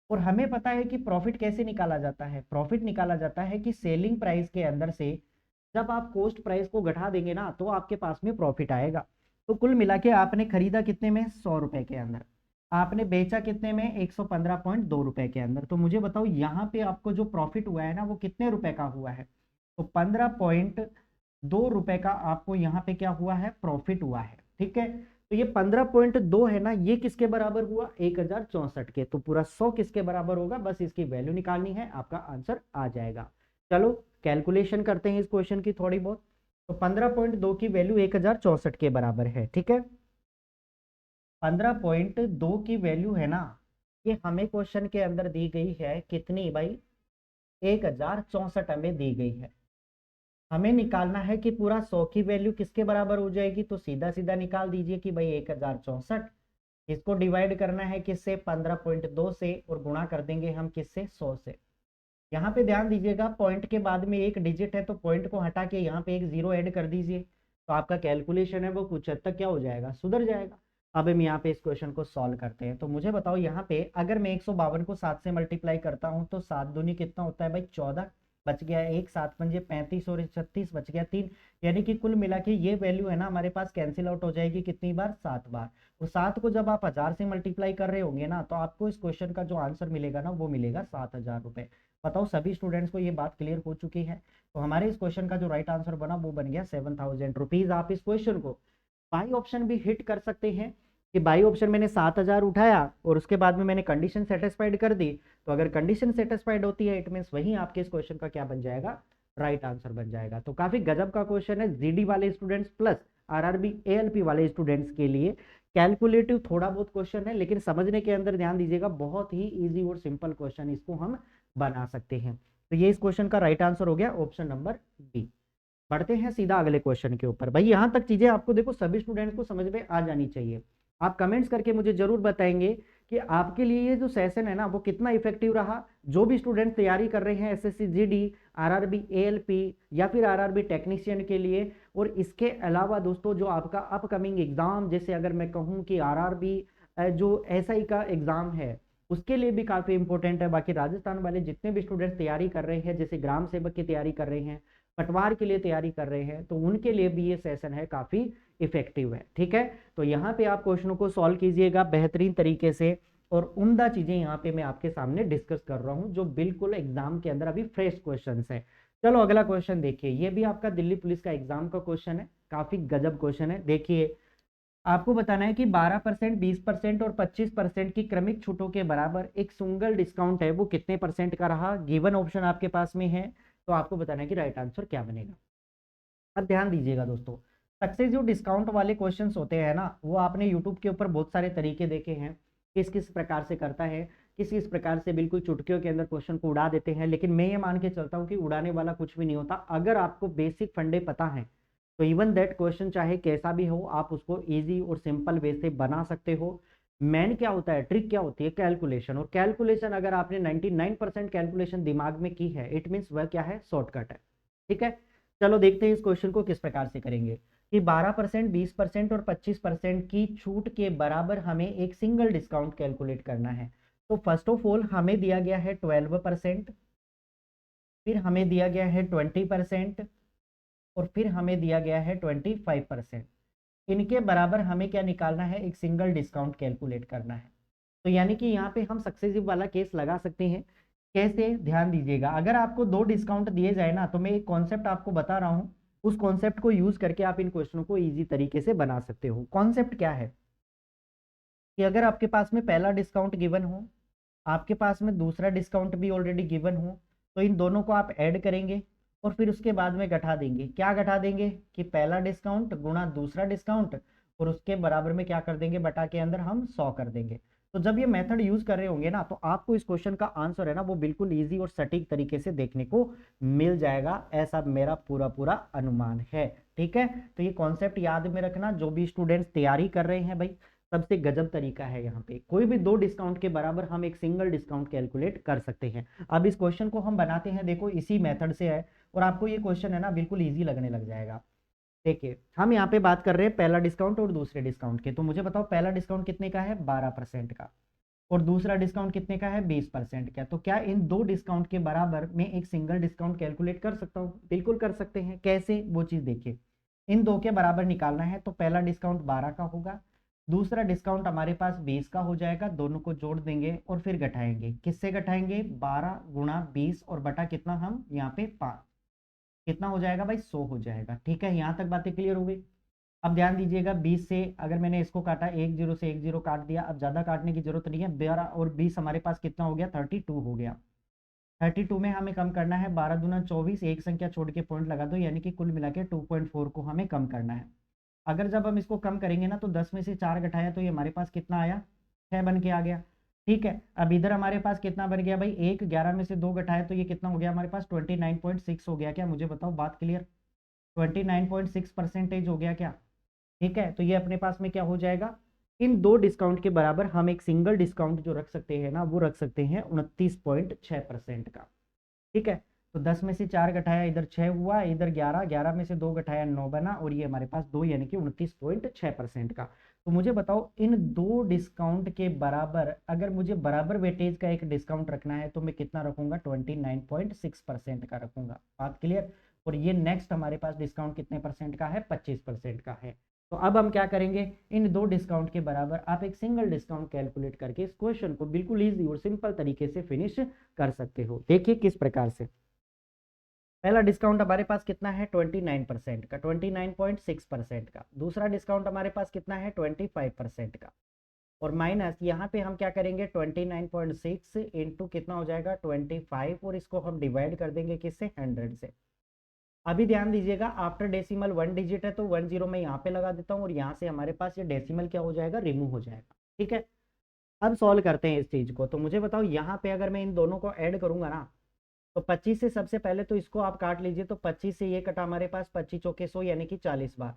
और हमें पता है कि प्रॉफिट कैसे निकाला जाता है, प्रॉफिट निकाला जाता है कि सेलिंग प्राइस के अंदर से जब आप कोस्ट प्राइस को घटा देंगे ना तो आपके पास में प्रॉफिट आएगा। तो कुल मिला के आपने खरीदा कितने में, 100 रुपए के अंदर, आपने बेचा कितने में, 115.2 रुपए के अंदर। तो मुझे बताओ यहाँ पे आपको जो प्रॉफिट हुआ है ना वो कितने रुपए का हुआ है, तो 15.2 रुपए का आपको यहाँ पे क्या हुआ है, प्रॉफिट हुआ है। ठीक है, तो ये 15.2 है ना, ये किसके बराबर हुआ, 1064 के। तो पूरा 100 किसके बराबर होगा, बस इसकी वैल्यू निकालनी है, आपका आंसर आ जाएगा। चलो कैलकुलेशन करते हैं इस क्वेश्चन की थोड़ी बहुत। तो 15.2 की वैल्यू 1064 के बराबर है। ठीक है, 15.2 की वैल्यू है ना, ये हमें क्वेश्चन के अंदर दी गई है कितनी भाई, 1064 हमें दी गई है। हमें निकालना है कि पूरा 100 की वैल्यू किसके बराबर हो जाएगी, तो सीधा सीधा निकाल दीजिए कि भाई 1064, इसको डिवाइड करना है किससे, 15.2 से, और गुणा कर देंगे हम किससे, 100 से। यहाँ पे ध्यान दीजिएगा पॉइंट के बाद में एक डिजिट है तो पॉइंट को हटा के यहाँ पे एक जीरो ऐड कर दीजिए, तो आपका कैलकुलेशन है वो कुछ हद तक क्या हो जाएगा, सुधर जाएगा। अब हम यहाँ पे इस क्वेश्चन को सॉल्व करते हैं। तो मुझे बताओ यहाँ पे अगर मैं 152 को 7 से मल्टीप्लाई करता हूँ तो 7 दूनी कितना होता है भाई, 14, बच गया 1, 7 पंजे 35 और 36 बच गया 3। यानी कि कुल मिला के ये वैल्यू है ना हमारे पास कैंसिल आउट हो जाएगी कितनी बार, 7 बार। और 7 को जब आप 1000 से मल्टीप्लाई कर रहे होंगे ना तो आपको इस क्वेश्चन का जो आंसर मिलेगा ना वो मिलेगा 7000 रुपए। बताओ सभी स्टूडेंट्स को ये बात क्लियर हो चुकी है। तो हमारे इस क्वेश्चन का जो राइट आंसर बना वो बन गया 7000 रुपीज। आप इस क्वेश्चन को बाई ऑप्शन भी हिट कर सकते हैं कि बाई ऑप्शन मैंने 7000 उठाया और उसके बाद में मैंने कंडीशन सेटिस्फाइड कर दी, तो अगर कंडीशन सेटिस्फाइड होती है इट मींस वही आपके इस क्वेश्चन का क्या बन जाएगा, राइट आंसर बन जाएगा। तो काफी गजब का क्वेश्चन है जीडी वाले स्टूडेंट्स प्लस आरआरबी एएलपी वाले स्टूडेंट्स के लिए। कैलकुलेटिव थोड़ा बहुत क्वेश्चन है लेकिन समझने के अंदर ध्यान दीजिएगा, बहुत ही इजी और सिंपल क्वेश्चन इसको हम बना सकते हैं। तो ये इस क्वेश्चन का राइट आंसर हो गया ऑप्शन नंबर बी। बढ़ते हैं सीधा अगले क्वेश्चन के ऊपर। भाई यहां तक चीजें आपको देखो सभी स्टूडेंट्स को समझ में आ जानी चाहिए। आप कमेंट्स करके मुझे जरूर बताएंगे कि आपके लिए ये जो सेशन है ना वो कितना इफेक्टिव रहा। जो भी स्टूडेंट तैयारी कर रहे हैं एसएससी जीडी, आरआरबी एएलपी या फिर आरआरबी टेक्नीशियन के लिए, और इसके अलावा दोस्तों जो आपका अपकमिंग एग्जाम, जैसे अगर मैं कहूँ कि आरआरबी जो एसआई का एग्जाम है उसके लिए भी काफी इंपॉर्टेंट है। बाकी राजस्थान वाले जितने भी स्टूडेंट्स तैयारी कर रहे हैं, जैसे ग्राम सेवक की तैयारी कर रहे हैं, पटवार के लिए तैयारी कर रहे हैं, तो उनके लिए भी ये सेशन है काफी इफेक्टिव है। ठीक है, तो यहाँ पे आप क्वेश्चनों को सॉल्व कीजिएगा बेहतरीन तरीके से, और उम्दा चीजें यहाँ पे मैं आपके सामने डिस्कस कर रहा हूँ जो बिल्कुल एग्जाम के अंदर अभी फ्रेश क्वेश्चन है। चलो अगला क्वेश्चन देखिए, ये भी आपका दिल्ली पुलिस का एग्जाम का क्वेश्चन है, काफी गजब क्वेश्चन है। देखिए आपको बताना है कि 12%, 20% और 25% की क्रमिक छूटों के बराबर एक सिंगल डिस्काउंट है, वो कितने परसेंट का रहा। गिवन ऑप्शन आपके पास में है, तो आपको बताना है कि राइट आंसर क्या बनेगा। अब ध्यान दीजिएगा दोस्तों, सक्सेसिव डिस्काउंट वाले क्वेश्चंस होते हैं ना, वो आपने यूट्यूब के ऊपर बहुत सारे तरीके देखे हैं, किस किस प्रकार से करता है, किस किस प्रकार से बिल्कुल चुटकियों के अंदर क्वेश्चन को उड़ा देते हैं। लेकिन मैं ये मान के चलता हूँ कि उड़ाने वाला कुछ भी नहीं होता। अगर आपको बेसिक फंडे पता है तो इवन दैट क्वेश्चन चाहे कैसा भी हो, आप उसको इजी और सिंपल वे से बना सकते हो। मैन क्या होता है, ट्रिक क्या होती है, कैलकुलेशन। और कैलकुलेशन अगर आपने 99% कैलकुलेशन दिमाग में की है, इट मीन्स वह क्या है, शॉर्टकट है। ठीक है, चलो देखते हैं इस क्वेश्चन को किस प्रकार से करेंगे कि 12%, 20% और 25% की छूट के बराबर हमें एक सिंगल डिस्काउंट कैलकुलेट करना है। तो फर्स्ट ऑफ ऑल हमें दिया गया है 12%, फिर हमें दिया गया है 20%, और फिर हमें दिया गया है 25%। इनके बराबर हमें क्या निकालना है, एक सिंगल डिस्काउंट कैलकुलेट करना है। तो यानी कि यहाँ पे हम सक्सेसिव वाला केस लगा सकते हैं। कैसे, ध्यान दीजिएगा, अगर आपको 2 डिस्काउंट दिए जाए ना, तो मैं एक कॉन्सेप्ट आपको बता रहा हूँ, उस कॉन्सेप्ट को यूज करके आप इन क्वेश्चनों को इजी तरीके से बना सकते हो। कॉन्सेप्ट क्या है कि अगर आपके पास में पहला डिस्काउंट गिवन हो, आपके पास में दूसरा डिस्काउंट भी ऑलरेडी गिवन हो, तो इन दोनों को आप ऐड करेंगे और फिर उसके बाद में घटा देंगे। क्या घटा देंगे कि पहला डिस्काउंट गुणा दूसरा डिस्काउंट, और उसके बराबर में क्या कर देंगे, बटा के अंदर हम 100 कर देंगे। तो जब ये मेथड यूज कर रहे होंगे ना, तो आपको इस क्वेश्चन का आंसर है ना, वो बिल्कुल इजी और सटीक तरीके से देखने को मिल जाएगा, ऐसा मेरा पूरा पूरा अनुमान है। ठीक है, तो ये कॉन्सेप्ट याद में रखना, जो भी स्टूडेंट्स तैयारी कर रहे हैं भाई, सबसे गजब तरीका है। यहाँ पे कोई भी 2 डिस्काउंट के बराबर हम एक सिंगल डिस्काउंट कैलकुलेट कर सकते हैं। अब इस क्वेश्चन को हम बनाते हैं, देखो इसी मेथड से है, और आपको ये क्वेश्चन है ना बिल्कुल इजी लगने लग जाएगा। देखिए हम यहाँ पे बात कर रहे हैं पहला डिस्काउंट और दूसरे डिस्काउंट के, तो मुझे बताओ पहला डिस्काउंट कितने का है, 12% का, और दूसरा डिस्काउंट कितने का है, 20% का। तो क्या इन 2 डिस्काउंट के बराबर में एक सिंगल डिस्काउंट कैलकुलेट कर सकता हूँ? बिल्कुल कर सकते हैं। कैसे, वो चीज देखिए, इन 2 के बराबर निकालना है, तो पहला डिस्काउंट 12 का होगा, दूसरा डिस्काउंट हमारे पास 20 का हो जाएगा, दोनों को जोड़ देंगे और फिर घटाएंगे। किससे घटाएंगे, 12 गुणा 20 और बटा कितना, हम यहाँ पे 5, कितना हो जाएगा भाई, 100 हो जाएगा। ठीक है, यहाँ तक बातें क्लियर हो गई। अब ध्यान दीजिएगा, 20 से अगर मैंने इसको काटा, एक जीरो से एक जीरो काट दिया, अब ज्यादा काटने की जरूरत नहीं है। 12 और 20 हमारे पास कितना हो गया, 32 हो गया। 32 में हमें कम करना है 12 दूना 24, एक संख्या छोड़ के पॉइंट लगा दो, यानी कि कुल मिला के 2.4 को हमें कम करना है। अगर जब हम इसको कम करेंगे ना, तो 10 में से 4 घटाया तो ये हमारे पास कितना आया, 6 बन के आ गया। ठीक है, अब इधर हमारे पास कितना बन गया भाई, 1, 11 में से 2 घटाया तो ये कितना हो गया हमारे पास, 29.6 हो गया। क्या, मुझे बताओ, बात क्लियर, 29.6% हो गया क्या? ठीक है, तो ये अपने पास में क्या हो जाएगा, इन 2 डिस्काउंट के बराबर हम एक सिंगल डिस्काउंट जो रख सकते हैं ना, वो रख सकते हैं 29.6% का। ठीक है, तो 10 में से 4 घटाया, इधर 6 हुआ, इधर 11, 11 में से 2 घटाया 9 बना, और ये हमारे पास 2 यानी कि 29.6% का। तो मुझे बताओ इन 2 डिस्काउंट के बराबर अगर मुझे बराबर वेटेज का एक डिस्काउंट रखना है, तो मैं कितना रखूंगा, 29.6% का रखूंगा। बात क्लियर। और ये नेक्स्ट हमारे पास डिस्काउंट कितने परसेंट का है, 25% का है। तो अब हम क्या करेंगे, इन 2 डिस्काउंट के बराबर आप एक सिंगल डिस्काउंट कैलकुलेट करके इस क्वेश्चन को बिल्कुल इजी और सिंपल तरीके से फिनिश कर सकते हो। देखिए किस प्रकार से। पहला डिस्काउंट हमारे पास कितना है, 29% का, 29.6% का। दूसरा डिस्काउंट हमारे पास कितना है, 25% का। और माइनस यहाँ पे हम क्या करेंगे, 29.6 इंटू कितना हो जाएगा, 25, और इसको हम डिवाइड कर देंगे किससे, 100 से। अभी ध्यान दीजिएगा, आफ्टर डेसिमल 1 डिजिट है, तो 1 0 मैं यहाँ पे लगा देता हूँ, और यहाँ से हमारे पास ये डेसिमल क्या हो जाएगा, रिमूव हो जाएगा। ठीक है, अब सॉल्व करते हैं इस चीज को। तो मुझे बताओ यहाँ पे अगर मैं इन दोनों को ऐड करूंगा ना, तो 25 से सबसे पहले तो इसको आप काट लीजिए, तो 25 से ये कटा हमारे पास 25 चौके 100 यानी कि 40 बार।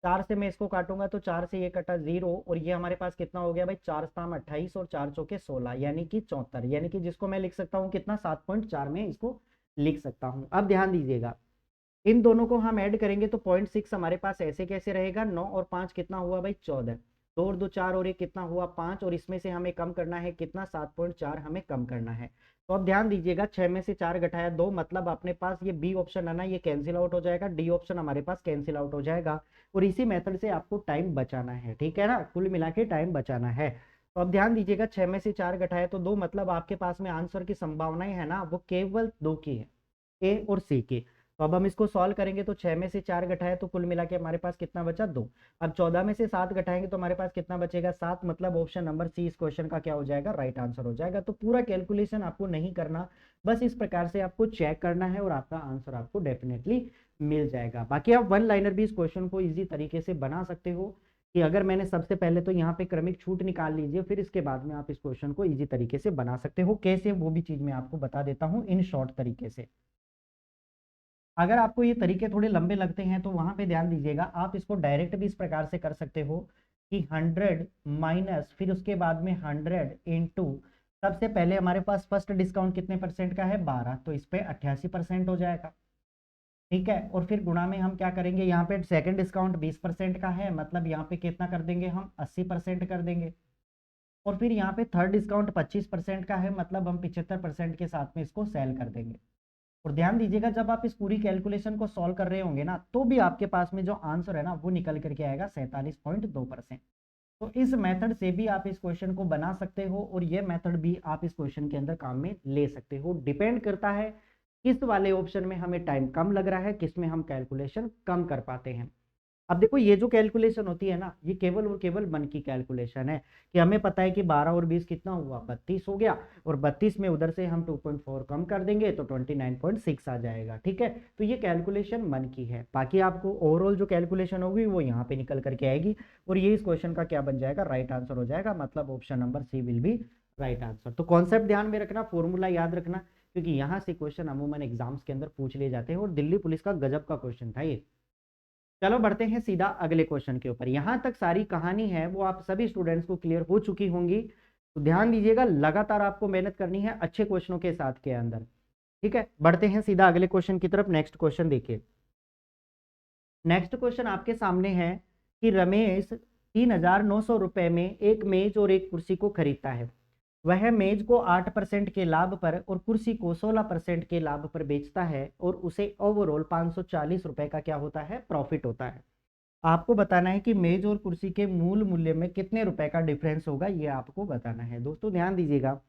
4 से मैं इसको काटूंगा तो 4 से ये कटा 0, और ये हमारे पास कितना हो गया भाई, 4 स्थान 28 और 4 चौके 16 यानी कि 74, यानी कि जिसको मैं लिख सकता हूँ कितना, 7.4 में इसको लिख सकता हूँ। अब ध्यान दीजिएगा, इन दोनों को हम ऐड करेंगे तो 0.6 हमारे पास ऐसे कैसे रहेगा, 9 और 5 कितना हुआ भाई, 14, 2 और 2 4 और 1 कितना हुआ 5, और इसमें से हमें कम करना है कितना, 7.4 हमें कम करना है। तो अब ध्यान दीजिएगा 6 में से 4 घटाया 2, मतलब अपने पास ये बी ऑप्शन है ना, ये कैंसिल आउट हो जाएगा, डी ऑप्शन हमारे पास कैंसिल आउट हो जाएगा। और इसी मेथड से आपको टाइम बचाना है, ठीक है ना, कुल मिला के टाइम बचाना है। तो अब ध्यान दीजिएगा 6 में से 4 घटाया तो 2, मतलब आपके पास में आंसर की संभावनाएं है ना, वो केवल 2 की है, ए और सी की। तो अब हम इसको सॉल्व करेंगे तो 6 में से 4 घटाए तो कुल मिला के हमारे पास कितना बचा, 2। अब 14 में से 7 घटाएंगे तो हमारे पास कितना बचेगा, 7, मतलब ऑप्शन नंबर सी इस क्वेश्चन का क्या हो जाएगा, राइट आंसर हो जाएगा। तो पूरा कैलकुलेशन आपको नहीं करना, बस इस प्रकार से आपको चेक करना है और आपका आंसर आपको डेफिनेटली मिल जाएगा। बाकी आप वन लाइनर भी इस क्वेश्चन को इजी तरीके से बना सकते हो, कि अगर मैंने सबसे पहले तो यहाँ पे क्रमिक छूट निकाल लीजिए, फिर इसके बाद में आप इस क्वेश्चन को इजी तरीके से बना सकते हो। कैसे, वो भी चीज मैं आपको बता देता हूँ इन शॉर्ट तरीके से। अगर आपको ये तरीके थोड़े लंबे लगते हैं तो वहां पे ध्यान दीजिएगा, आप इसको डायरेक्ट भी इस प्रकार से कर सकते हो कि 100 माइनस फिर उसके बाद में 100 इंटू, सबसे पहले हमारे पास फर्स्ट डिस्काउंट कितने परसेंट का है, 12, तो इस पे 88% हो जाएगा, ठीक है। और फिर गुणा में हम क्या करेंगे, यहाँ पे सेकंड डिस्काउंट 20% का है, मतलब यहाँ पे कितना कर देंगे हम, 80% कर देंगे। और फिर यहाँ पे थर्ड डिस्काउंट 25% का है, मतलब हम 75% के साथ में इसको सेल कर देंगे। और ध्यान दीजिएगा जब आप इस पूरी कैलकुलेशन को सॉल्व कर रहे होंगे ना, तो भी आपके पास में जो आंसर है ना वो निकल करके आएगा 47.2%। तो इस मेथड से भी आप इस क्वेश्चन को बना सकते हो, और ये मेथड भी आप इस क्वेश्चन के अंदर काम में ले सकते हो। डिपेंड करता है किस वाले ऑप्शन में हमें टाइम कम लग रहा है, किस में हम कैलकुलेशन कम कर पाते हैं। अब देखो ये जो कैलकुलेशन होती है ना, ये केवल और केवल मन की कैलकुलेशन है, कि हमें पता है कि 12 और 20 कितना हुआ, 32 हो गया, और 32 में उधर से हम 2.4 कम कर देंगे तो 29.6 आ जाएगा, ठीक है। तो ये कैलकुलेशन मन की है, बाकी आपको ओवरऑल जो कैलकुलेशन होगी वो यहाँ पे निकल करके आएगी, और ये इस क्वेश्चन का क्या बन जाएगा, राइट आंसर हो जाएगा, मतलब option number C will be right answer. तो कॉन्सेप्ट ध्यान में रखना, फॉर्मूला याद रखना, क्योंकि यहाँ से क्वेश्चन अमूमन एग्जाम्स के अंदर पूछ लिए जाते हैं, और दिल्ली पुलिस का गजब का क्वेश्चन था ये। चलो बढ़ते हैं सीधा अगले क्वेश्चन के ऊपर। यहां तक सारी कहानी है वो आप सभी स्टूडेंट्स को क्लियर हो चुकी होंगी, तो ध्यान दीजिएगा, लगातार आपको मेहनत करनी है अच्छे क्वेश्चनों के साथ के अंदर, ठीक है। बढ़ते हैं सीधा अगले क्वेश्चन की तरफ। नेक्स्ट क्वेश्चन देखिए, नेक्स्ट क्वेश्चन आपके सामने है कि रमेश 3,900 रुपए में एक मेज और एक कुर्सी को खरीदता है। वह मेज को 8% के लाभ पर और कुर्सी को 16% के लाभ पर बेचता है, और उसे ओवरऑल 540 रुपए का क्या होता है, प्रॉफिट होता है। आपको बताना है कि मेज और कुर्सी के मूल मूल्य में कितने रुपए का डिफरेंस होगा, ये आपको बताना है। दोस्तों ध्यान दीजिएगा,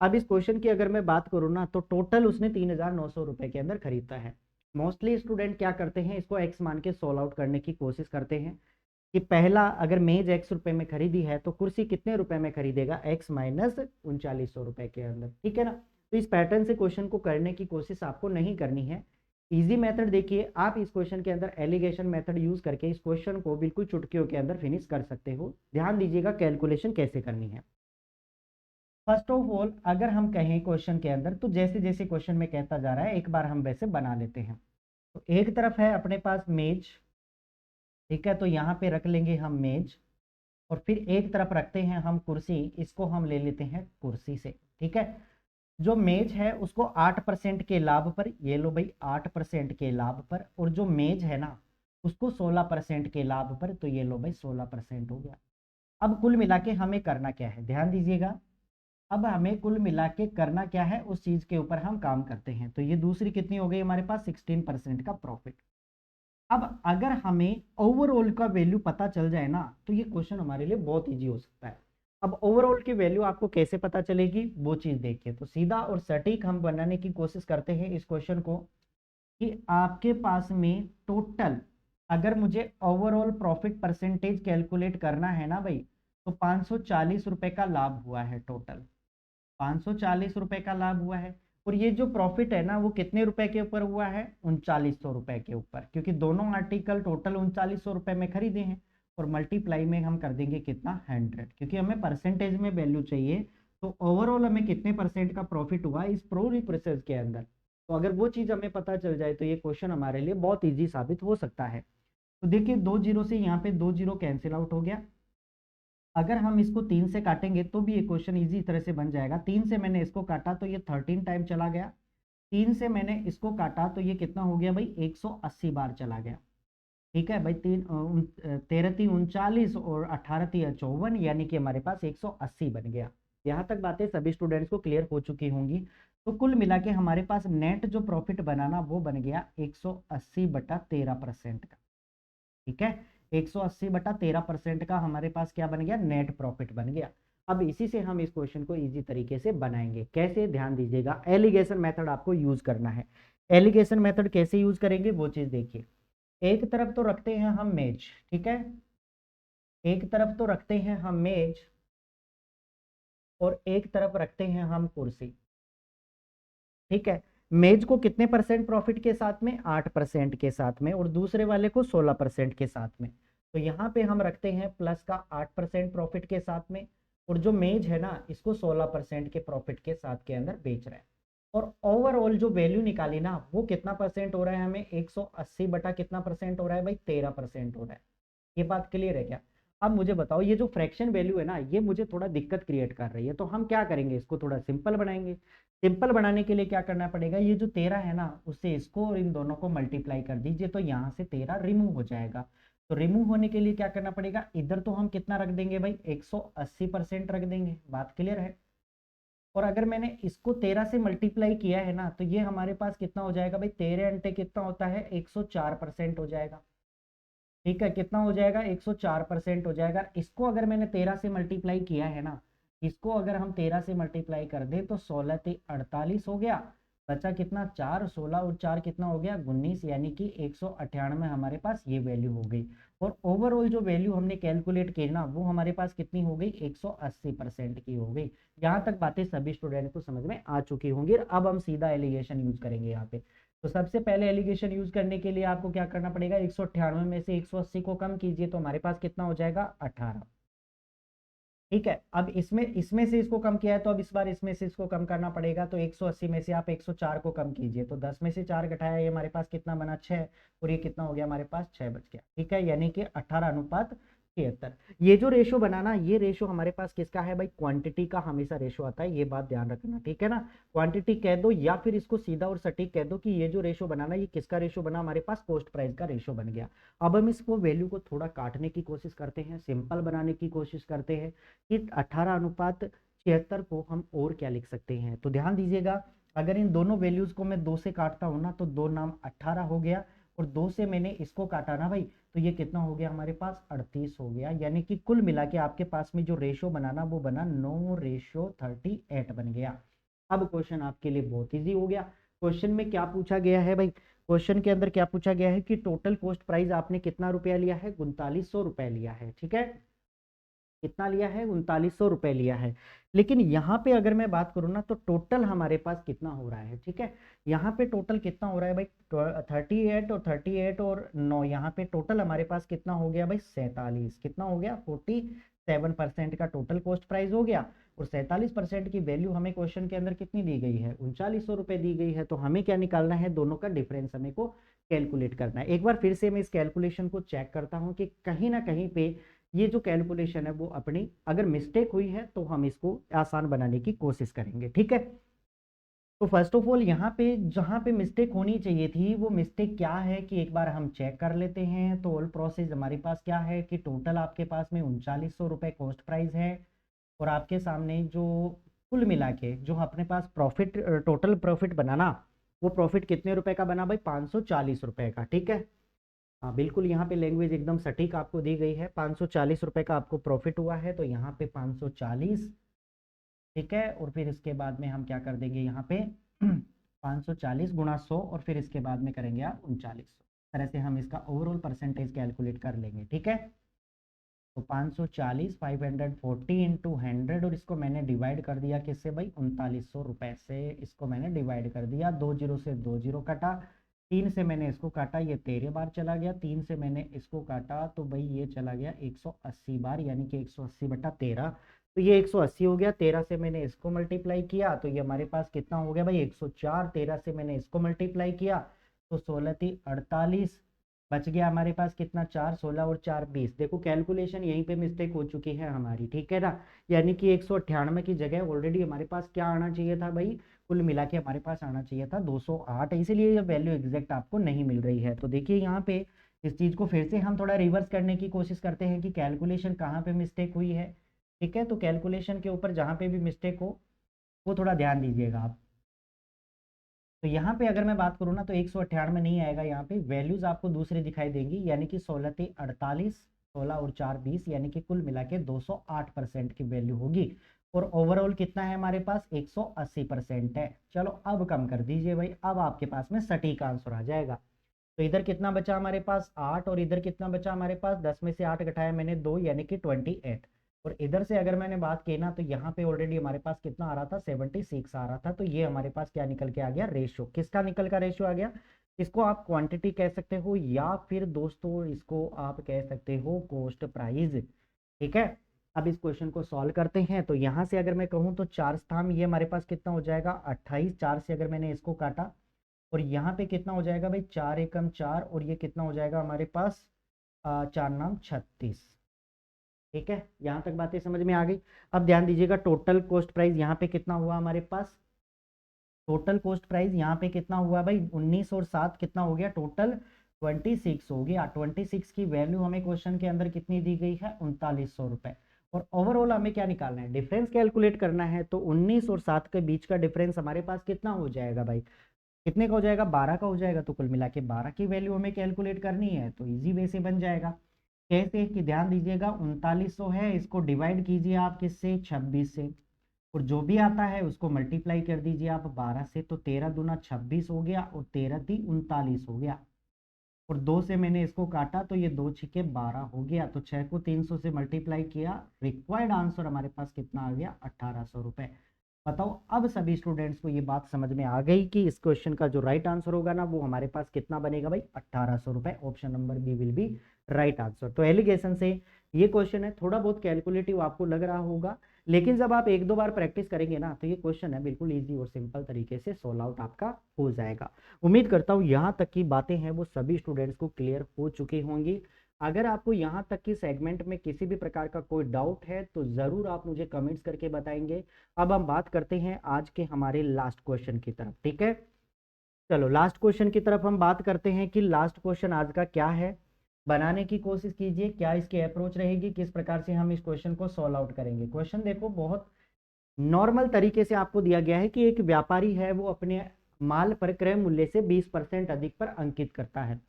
अब इस क्वेश्चन की अगर मैं बात करूँ ना, तो टोटल उसने 3,900 रुपए के अंदर खरीदता है। मोस्टली स्टूडेंट क्या करते हैं, इसको एक्स मान के सोल्व आउट करने की कोशिश करते हैं, कि पहला अगर मेज x रुपए में खरीदी है तो कुर्सी कितने रुपए में खरीदेगा, x माइनस 3900 रुपए के अंदर, ठीक है ना। तो इस पैटर्न से क्वेश्चन को करने की कोशिश आपको नहीं करनी है। इजी मेथड देखिए, आप इस क्वेश्चन के अंदर एलिगेशन मेथड यूज करके इस क्वेश्चन को बिल्कुल चुटकियों के अंदर फिनिश कर सकते हो। ध्यान दीजिएगा कैलकुलेशन कैसे करनी है। फर्स्ट ऑफ ऑल अगर हम कहें क्वेश्चन के अंदर, तो जैसे जैसे क्वेश्चन में कहता जा रहा है एक बार हम वैसे बना लेते हैं। तो एक तरफ है अपने पास मेज, ठीक है, तो यहाँ पे रख लेंगे हम मेज, और फिर एक तरफ रखते हैं हम कुर्सी, इसको हम ले लेते हैं कुर्सी से, ठीक है। जो मेज है उसको 8% के लाभ पर, ये लो भाई 8% के लाभ पर, और जो मेज है ना उसको 16% के लाभ पर, तो ये लो भाई 16% हो गया। अब कुल मिला के हमें करना क्या है, ध्यान दीजिएगा, अब हमें कुल मिला के करना क्या है, उस चीज के ऊपर हम काम करते हैं। तो ये दूसरी कितनी हो गई हमारे पास, 16% का प्रॉफिट। अब अगर हमें ओवरऑल का वैल्यू पता चल जाए ना, तो ये क्वेश्चन हमारे लिए बहुत इजी हो सकता है। अब ओवरऑल की वैल्यू आपको कैसे पता चलेगी, वो चीज देखिए। तो सीधा और सटीक हम बनाने की कोशिश करते हैं इस क्वेश्चन को, कि आपके पास में टोटल अगर मुझे ओवरऑल प्रॉफिट परसेंटेज कैलकुलेट करना है ना भाई, तो 540 रुपए का लाभ हुआ है, टोटल 540 रुपए का लाभ हुआ है। और ये जो प्रॉफिट है ना वो कितने रुपए के ऊपर हुआ है, 3900 रुपए के ऊपर, क्योंकि दोनों आर्टिकल टोटल 3900 रुपए में खरीदे हैं, और मल्टीप्लाई में हम कर देंगे कितना, 100, क्योंकि हमें परसेंटेज में वैल्यू चाहिए। तो ओवरऑल हमें कितने परसेंट का प्रॉफिट हुआ इस पूरी प्रोसेस के अंदर, तो अगर वो चीज हमें पता चल जाए तो ये क्वेश्चन हमारे लिए बहुत ईजी साबित हो सकता है। तो देखिए 2 जीरो से यहाँ पे 2 जीरो कैंसिल आउट हो गया। अगर हम इसको 3 से काटेंगे तो भी ये क्वेश्चन इजी तरह से बन जाएगा। 3 से मैंने इसको काटा तो ये 13 टाइम चला गया, 3 से मैंने इसको काटा तो ये कितना हो गया भाई, 180 बार चला गया, ठीक है भाई। 13 3 39 और 18 3 54, यानी कि हमारे पास 180 बन गया। यहाँ तक बातें सभी स्टूडेंट्स को क्लियर हो चुकी होंगी। तो कुल मिला के हमारे पास नेट जो प्रॉफिट बना ना वो बन गया 180/13% का। ठीक है, 180/13% का हमारे पास क्या बन गया, नेट प्रॉफिट बन गया। अब इसी से हम इस क्वेश्चन को इजी तरीके से बनाएंगे। कैसे, ध्यान दीजिएगा, एलिगेशन मेथड आपको यूज करना है। एलिगेशन मेथड कैसे यूज करेंगे वो चीज देखिए। एक तरफ तो रखते हैं हम मेज, ठीक है, एक तरफ तो रखते हैं हम मेज और एक तरफ रखते हैं हम कुर्सी। ठीक है, मेज को कितने परसेंट प्रॉफिट के साथ में, 8% के साथ में, और दूसरे वाले को 16% के साथ में। तो यहाँ पे हम रखते हैं प्लस का 8% प्रॉफिट के साथ में, और जो मेज है ना इसको 16% के प्रॉफिट के साथ के अंदर बेच रहा है। और ओवरऑल जो वैल्यू निकाली ना वो कितना परसेंट हो रहा है हमें, 180 कितना परसेंट हो रहा है भाई, 13% हो रहा है। ये बात क्लियर है क्या? अब मुझे बताओ, ये जो फ्रैक्शन वैल्यू है ना ये मुझे थोड़ा दिक्कत क्रिएट कर रही है, तो हम क्या करेंगे, इसको थोड़ा सिंपल बनाएंगे। सिंपल बनाने के लिए क्या करना पड़ेगा, ये जो 13 है ना उससे इसको और इन दोनों को मल्टीप्लाई कर दीजिए, तो यहाँ से 13 रिमूव हो जाएगा। तो रिमूव होने के लिए क्या करना पड़ेगा, इधर तो हम कितना रख देंगे भाई, 180% रख देंगे। बात क्लियर है? और अगर मैंने इसको 13 से मल्टीप्लाई किया है ना तो ये हमारे पास कितना हो जाएगा भाई, 13 अंटे कितना होता है, 104% हो जाएगा। ठीक है, कितना हो जाएगा, 104% हो जाएगा। इसको अगर मैंने 13 से मल्टीप्लाई किया है ना, इसको अगर हम 13 से मल्टीप्लाई कर दे तो 16 ते 48 हो गया, बचा कितना 4, 16 और 4 कितना हो गया 19, यानी कि 198 हमारे पास ये वैल्यू हो गई। और ओवरऑल जो वैल्यू हमने कैलकुलेट की ना वो हमारे पास कितनी हो गई, 180% की हो गई। यहाँ तक बातें सभी स्टूडेंट को समझ में आ चुकी होंगी। अब हम सीधा एलिगेशन यूज करेंगे यहाँ पे। तो सबसे पहले एलिगेशन यूज करने के लिए आपको क्या करना पड़ेगा, 198 में से 180 को कम कीजिए तो हमारे पास कितना हो जाएगा, 18। ठीक है, अब इसमें इसमें से इसको कम किया है तो अब इस बार इसमें से इसको कम करना पड़ेगा। तो 180 में से आप 104 को कम कीजिए तो 10 में से 4 घटाया, ये हमारे पास कितना बना, 6, और ये कितना हो गया हमारे पास, 6 बच गया। ठीक है, यानी कि 18:73। ये जो रेशो बना ना ये रेशो हमारे पास किसका है भाई, क्वांटिटी का हमेशा रेशो आता है, ये बात ध्यान रखना। ठीक है ना, क्वांटिटी कह दो या फिर इसको सीधा और सटीक कह दो कि ये जो रेशो बना ना ये किसका रेशो बना, हमारे पास कॉस्ट प्राइस का रेशो बन गया। अब हम इसको वैल्यू को थोड़ा काटने की कोशिश करते हैं, सिंपल बनाने की कोशिश करते हैं कि 18:73 को हम और क्या लिख सकते हैं। तो ध्यान दीजिएगा, अगर इन दोनों वैल्यूज को मैं 2 से काटता हूं ना तो 2 नाम 18 हो गया, और 2 से मैंने इसको काटा ना भाई तो ये कितना हो गया हमारे पास, 38 हो गया। यानी कि कुल मिला के आपके पास में जो रेशो बनाना वो बना 9:38 बन गया। अब क्वेश्चन आपके लिए बहुत इजी हो गया। क्वेश्चन में क्या पूछा गया है भाई, क्वेश्चन के अंदर क्या पूछा गया है कि टोटल कॉस्ट प्राइस आपने कितना रुपया लिया है, 3900 रुपए लिया है। ठीक है, कितना लिया है, 3900 रुपए लिया है। लेकिन यहाँ पे अगर मैं बात करूँ ना तो टोटल हमारे पास कितना हो रहा है। ठीक है, यहाँ पे टोटल कितना हो रहा है भाई, 38 और 38 और 9, यहाँ पे टोटल हमारे पास कितना हो गया भाई, 47। कितना हो गया, 47% का टोटल कॉस्ट प्राइस हो गया। और 47% की वैल्यू हमें क्वेश्चन के अंदर कितनी दी गई है, 3900 रुपए दी गई है। तो हमें क्या निकालना है, दोनों का डिफरेंस हमें को कैलकुलेट करना है। एक बार फिर से मैं इस कैलकुलेशन को चेक करता हूँ कि कहीं ना कहीं पे ये जो कैलकुलेशन है वो अपनी अगर मिस्टेक हुई है तो हम इसको आसान बनाने की कोशिश करेंगे। ठीक है, तो फर्स्ट ऑफ ऑल यहाँ पे जहाँ पे मिस्टेक होनी चाहिए थी वो मिस्टेक क्या है कि एक बार हम चेक कर लेते हैं। तो ऑल प्रोसेस हमारे पास क्या है कि टोटल आपके पास में 3900 रुपए कॉस्ट प्राइस है, और आपके सामने जो कुल मिला के जो अपने पास प्रॉफिट, टोटल प्रॉफिट बना ना वो प्रॉफिट कितने रुपए का बना भाई, 540 रुपए का। ठीक है, हाँ बिल्कुल, यहाँ पे लैंग्वेज एकदम सटीक आपको दी गई है, 540 रुपए का आपको प्रॉफिट हुआ है, तो यहाँ पे 540। ठीक है, और फिर इसके बाद में हम क्या कर देंगे यहाँ पे 540 गुणा 100, और फिर इसके बाद में करेंगे आप 3900। तरह से हम इसका ओवरऑल परसेंटेज कैलकुलेट कर लेंगे। ठीक है, तो 540 540 इंटू 100, और इसको मैंने डिवाइड कर दिया किससे भाई, 3900 रुपए से इसको मैंने डिवाइड कर दिया। 2 जीरो से 2 जीरो कटा, 3 से मैंने इसको काटा, ये 13 बार चला गया। 3 से मैंने इसको काटा तो भाई ये चला गया 180 बार, यानी कि 180/13। तो ये 180 हो गया। 13 से मैंने इसको मल्टीप्लाई किया तो ये हमारे पास कितना हो गया भाई, 104। 13 से मैंने इसको मल्टीप्लाई किया तो 16 × 48, बच गया हमारे पास कितना, 4, 16 और 4 20। देखो कैलकुलेशन यहीं पे मिस्टेक हो चुकी है हमारी। ठीक है ना, यानी कि 198 की जगह ऑलरेडी हमारे पास क्या आना चाहिए था भाई, कुल मिला के हमारे पास आना चाहिए था 208, इसीलिए ये वैल्यू एग्जैक्ट आपको नहीं मिल रही है। तो देखिए यहाँ पे इस चीज को फिर से हम थोड़ा रिवर्स करने की कोशिश करते हैं कि कैलकुलेशन कहाँ पे मिस्टेक हुई है। ठीक है, तो कैलकुलेशन के ऊपर जहाँ पे भी मिस्टेक हो वो थोड़ा ध्यान दीजिएगा आप। तो यहाँ पे अगर मैं बात करूँ ना तो 198 नहीं आएगा, यहाँ पे वैल्यूज आपको दूसरी दिखाई देंगी, यानी कि 16 × 48, 16 और 4 20, यानी कि कुल मिला के 208% की वैल्यू होगी। और ओवरऑल कितना है हमारे पास, 180% है। चलो अब कम कर दीजिए भाई, अब आपके पास में सटीक आंसर आ जाएगा। तो इधर कितना बचा हमारे पास 8, और इधर कितना बचा हमारे पास 10 में से 8 घटाया मैंने 2, यानी कि 28। और इधर से अगर मैंने बात की ना तो यहाँ पे ऑलरेडी हमारे पास कितना आ रहा था, 76 आ रहा था। तो ये हमारे पास क्या निकल के आ गया, रेशियो। किसका निकल का रेशियो आ गया, इसको आप क्वांटिटी कह सकते हो, या फिर दोस्तों इसको आप कह सकते हो कॉस्ट प्राइस। ठीक है, अब इस क्वेश्चन को सॉल्व करते हैं। तो यहाँ से अगर मैं कहूँ तो 4 स्थान, ये हमारे पास कितना हो जाएगा 28, 4 से अगर मैंने इसको काटा, और यहाँ पे कितना हो जाएगा भाई 4 एकम 4, और ये कितना हो जाएगा हमारे पास 4 नाम 36। ठीक है, यहाँ तक बातें समझ में आ गई। अब ध्यान दीजिएगा, टोटल कॉस्ट प्राइस यहाँ पे कितना हुआ हमारे पास, टोटल कॉस्ट प्राइस यहाँ पे कितना हुआ भाई 19 और 7 कितना हो गया, टोटल 26 हो गया। 26 की वैल्यू हमें क्वेश्चन के अंदर कितनी दी गई है, 3900 रुपए। और ओवरऑल हमें क्या निकालना है, डिफरेंस कैलकुलेट करना है। तो 19 और 7 के बीच का डिफरेंस हमारे पास कितना हो जाएगा भाई, कितने का हो जाएगा, 12 का हो जाएगा। तो कुल मिला के 12 की वैल्यू हमें कैलकुलेट करनी है। तो इजी वे से बन जाएगा। कैसे कि ध्यान दीजिएगा, 3900 है, इसको डिवाइड कीजिए आप किससे, 26 से, और जो भी आता है उसको मल्टीप्लाई कर दीजिए आप 12 से। तो 13 दूना 26 हो गया, और 13 × 3 = 39 हो गया। और 2 से मैंने इसको काटा तो ये 2 × 6 = 12 हो गया। तो 6 को 300 से मल्टीप्लाई किया, रिक्वायर्ड आंसर हमारे पास कितना आ गया, 1800 रुपए। बताओ अब सभी स्टूडेंट्स को ये बात समझ में आ गई कि इस क्वेश्चन का जो राइट आंसर होगा ना वो हमारे पास कितना बनेगा भाई, 1800 रुपए। Option number B will be right answer. तो एलिगेशन से ये क्वेश्चन है, थोड़ा बहुत कैलकुलेटिव आपको लग रहा होगा, लेकिन जब आप 1-2 बार प्रैक्टिस करेंगे ना तो ये क्वेश्चन है बिल्कुल इजी और सिंपल तरीके से सोल्व आउट आपका हो जाएगा। उम्मीद करता हूँ यहाँ तक की बातें हैं वो सभी स्टूडेंट्स को क्लियर हो चुकी होंगी। अगर आपको यहाँ तक की सेगमेंट में किसी भी प्रकार का कोई डाउट है तो ज़रूर आप मुझे कमेंट्स करके बताएंगे। अब हम बात करते हैं आज के हमारे लास्ट क्वेश्चन की तरफ। ठीक है, चलो लास्ट क्वेश्चन की तरफ हम बात करते हैं कि लास्ट क्वेश्चन आज का क्या है। बनाने की कोशिश कीजिए, क्या इसकी अप्रोच रहेगी, किस प्रकार से हम इस क्वेश्चन को सॉल्व आउट करेंगे। क्वेश्चन देखो बहुत नॉर्मल तरीके से आपको दिया गया है कि एक व्यापारी है वो अपने माल पर क्रय मूल्य से 20% अधिक पर अंकित करता है।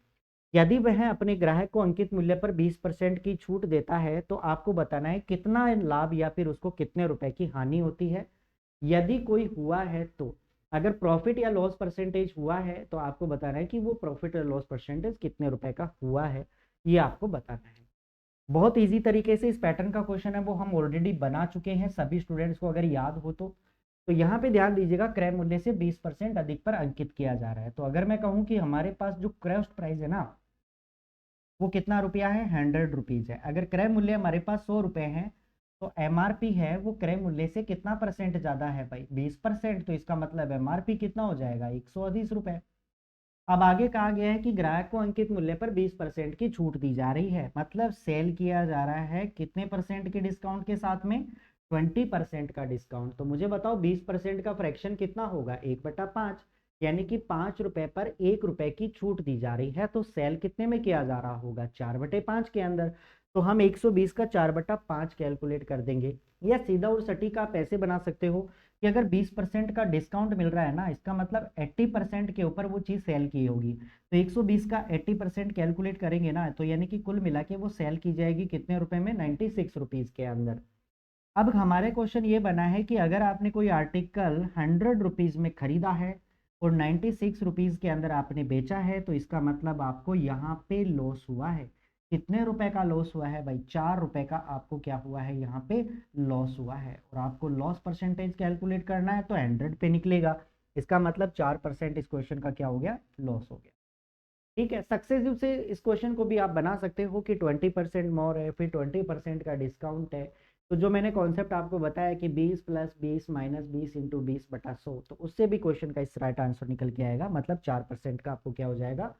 यदि वह अपने ग्राहक को अंकित मूल्य पर 20% की छूट देता है तो आपको बताना है कितना लाभ या फिर उसको कितने रुपए की हानि होती है। यदि कोई हुआ है तो अगर प्रॉफिट या लॉस परसेंटेज हुआ है तो आपको बताना है कि वो प्रॉफिट या लॉस परसेंटेज कितने रुपए का हुआ है, ये आपको बताना है। बहुत इजी तरीके से इस पैटर्न का क्वेश्चन है वो हम ऑलरेडी बना चुके हैं सभी स्टूडेंट्स को अगर याद हो तो यहाँ पे ध्यान दीजिएगा, क्रय मूल्य से 20% अधिक पर अंकित किया जा रहा है। तो अगर मैं कहूँ कि हमारे पास जो क्रॉस्ट प्राइस है ना वो कितना रुपया है, 100 रुपीज है। अगर क्रय मूल्य हमारे पास 100 रुपए है तो एमआरपी है वो क्रय मूल्य से कितना परसेंट ज्यादा है भाई, 20%। तो इसका मतलब एमआरपी कितना हो जाएगा, 130 रुपए। अब आगे कहा गया है कि ग्राहक को अंकित मूल्य पर 20% की छूट दी जा रही है, मतलब सेल किया जा रहा है कितने परसेंट के डिस्काउंट के साथ में, 20% का डिस्काउंट। तो मुझे बताओ 20% का फ्रैक्शन कितना होगा, 1/5, यानी कि 5 रुपए पर 1 रुपए की छूट दी जा रही है। तो सेल कितने में किया जा रहा होगा, 4/5 के अंदर। तो हम 120 का 4/5 कैलकुलेट कर देंगे, या सीधा और सटीक आप ऐसे बना सकते हो कि अगर 20% का डिस्काउंट मिल रहा है ना, इसका मतलब 80% के ऊपर वो चीज़ सेल की होगी। तो 120 का 80% कैलकुलेट करेंगे ना तो यानी कि कुल मिला के वो सेल की जाएगी कितने रुपए में, 96 रुपीज़ के अंदर। अब हमारे क्वेश्चन ये बना है कि अगर आपने कोई आर्टिकल 100 रुपीज़ में खरीदा है और 96 रुपीज़ के अंदर आपने बेचा है तो इसका मतलब आपको यहाँ पे लॉस हुआ है। कितने रुपए का लॉस हुआ है भाई, 4 रुपए का आपको क्या हुआ है, यहाँ पे लॉस हुआ है। और आपको लॉस परसेंटेज कैलकुलेट करना है तो 100 पे निकलेगा। इसका मतलब 4% इस क्वेश्चन का क्या हो गया, लॉस हो गया। ठीक है, सक्सेसिव से इस क्वेश्चन को भी आप बना सकते हो कि 20% मोर है, फिर 20% का डिस्काउंट है। तो जो मैंने कॉन्सेप्ट आपको बताया कि 20 + 20 - 20 × 20/100, तो उससे भी क्वेश्चन का इस राइट आंसर निकल के आएगा, मतलब 4% का आपको क्या हो जाएगा,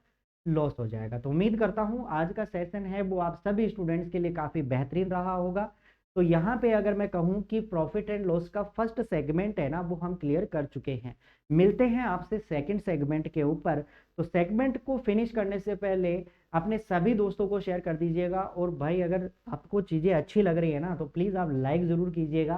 लॉस हो जाएगा। तो उम्मीद करता हूँ आज का सेशन है वो आप सभी स्टूडेंट्स के लिए काफ़ी बेहतरीन रहा होगा। तो यहाँ पे अगर मैं कहूँ कि प्रॉफिट एंड लॉस का फर्स्ट सेगमेंट है ना वो हम क्लियर कर चुके हैं। मिलते हैं आपसे सेकंड सेगमेंट के ऊपर। तो सेगमेंट को फिनिश करने से पहले अपने सभी दोस्तों को शेयर कर दीजिएगा, और भाई अगर आपको चीज़ें अच्छी लग रही है ना तो प्लीज़ आप लाइक ज़रूर कीजिएगा,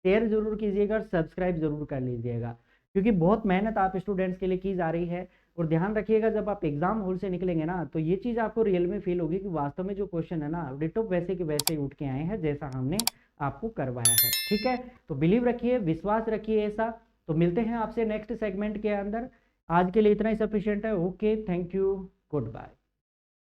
शेयर ज़रूर कीजिएगा और सब्सक्राइब ज़रूर कर लीजिएगा, क्योंकि बहुत मेहनत आप स्टूडेंट्स के लिए की जा रही है। और ध्यान रखिएगा, जब आप एग्जाम हॉल से निकलेंगे ना, तो ये चीज़ आपको रियल में फील होगी कि वास्तव में जो क्वेश्चन है ना, डिटो वैसे के वैसे ही उठ के आए हैं जैसा हमने आपको करवाया है। ठीक है, तो बिलीव रखिए, विश्वास रखिए ऐसा। तो मिलते हैं आपसे नेक्स्ट सेगमेंट के अंदर। आज के लिए इतना ही सफिशिएंट है। Okay, thank you, good bye.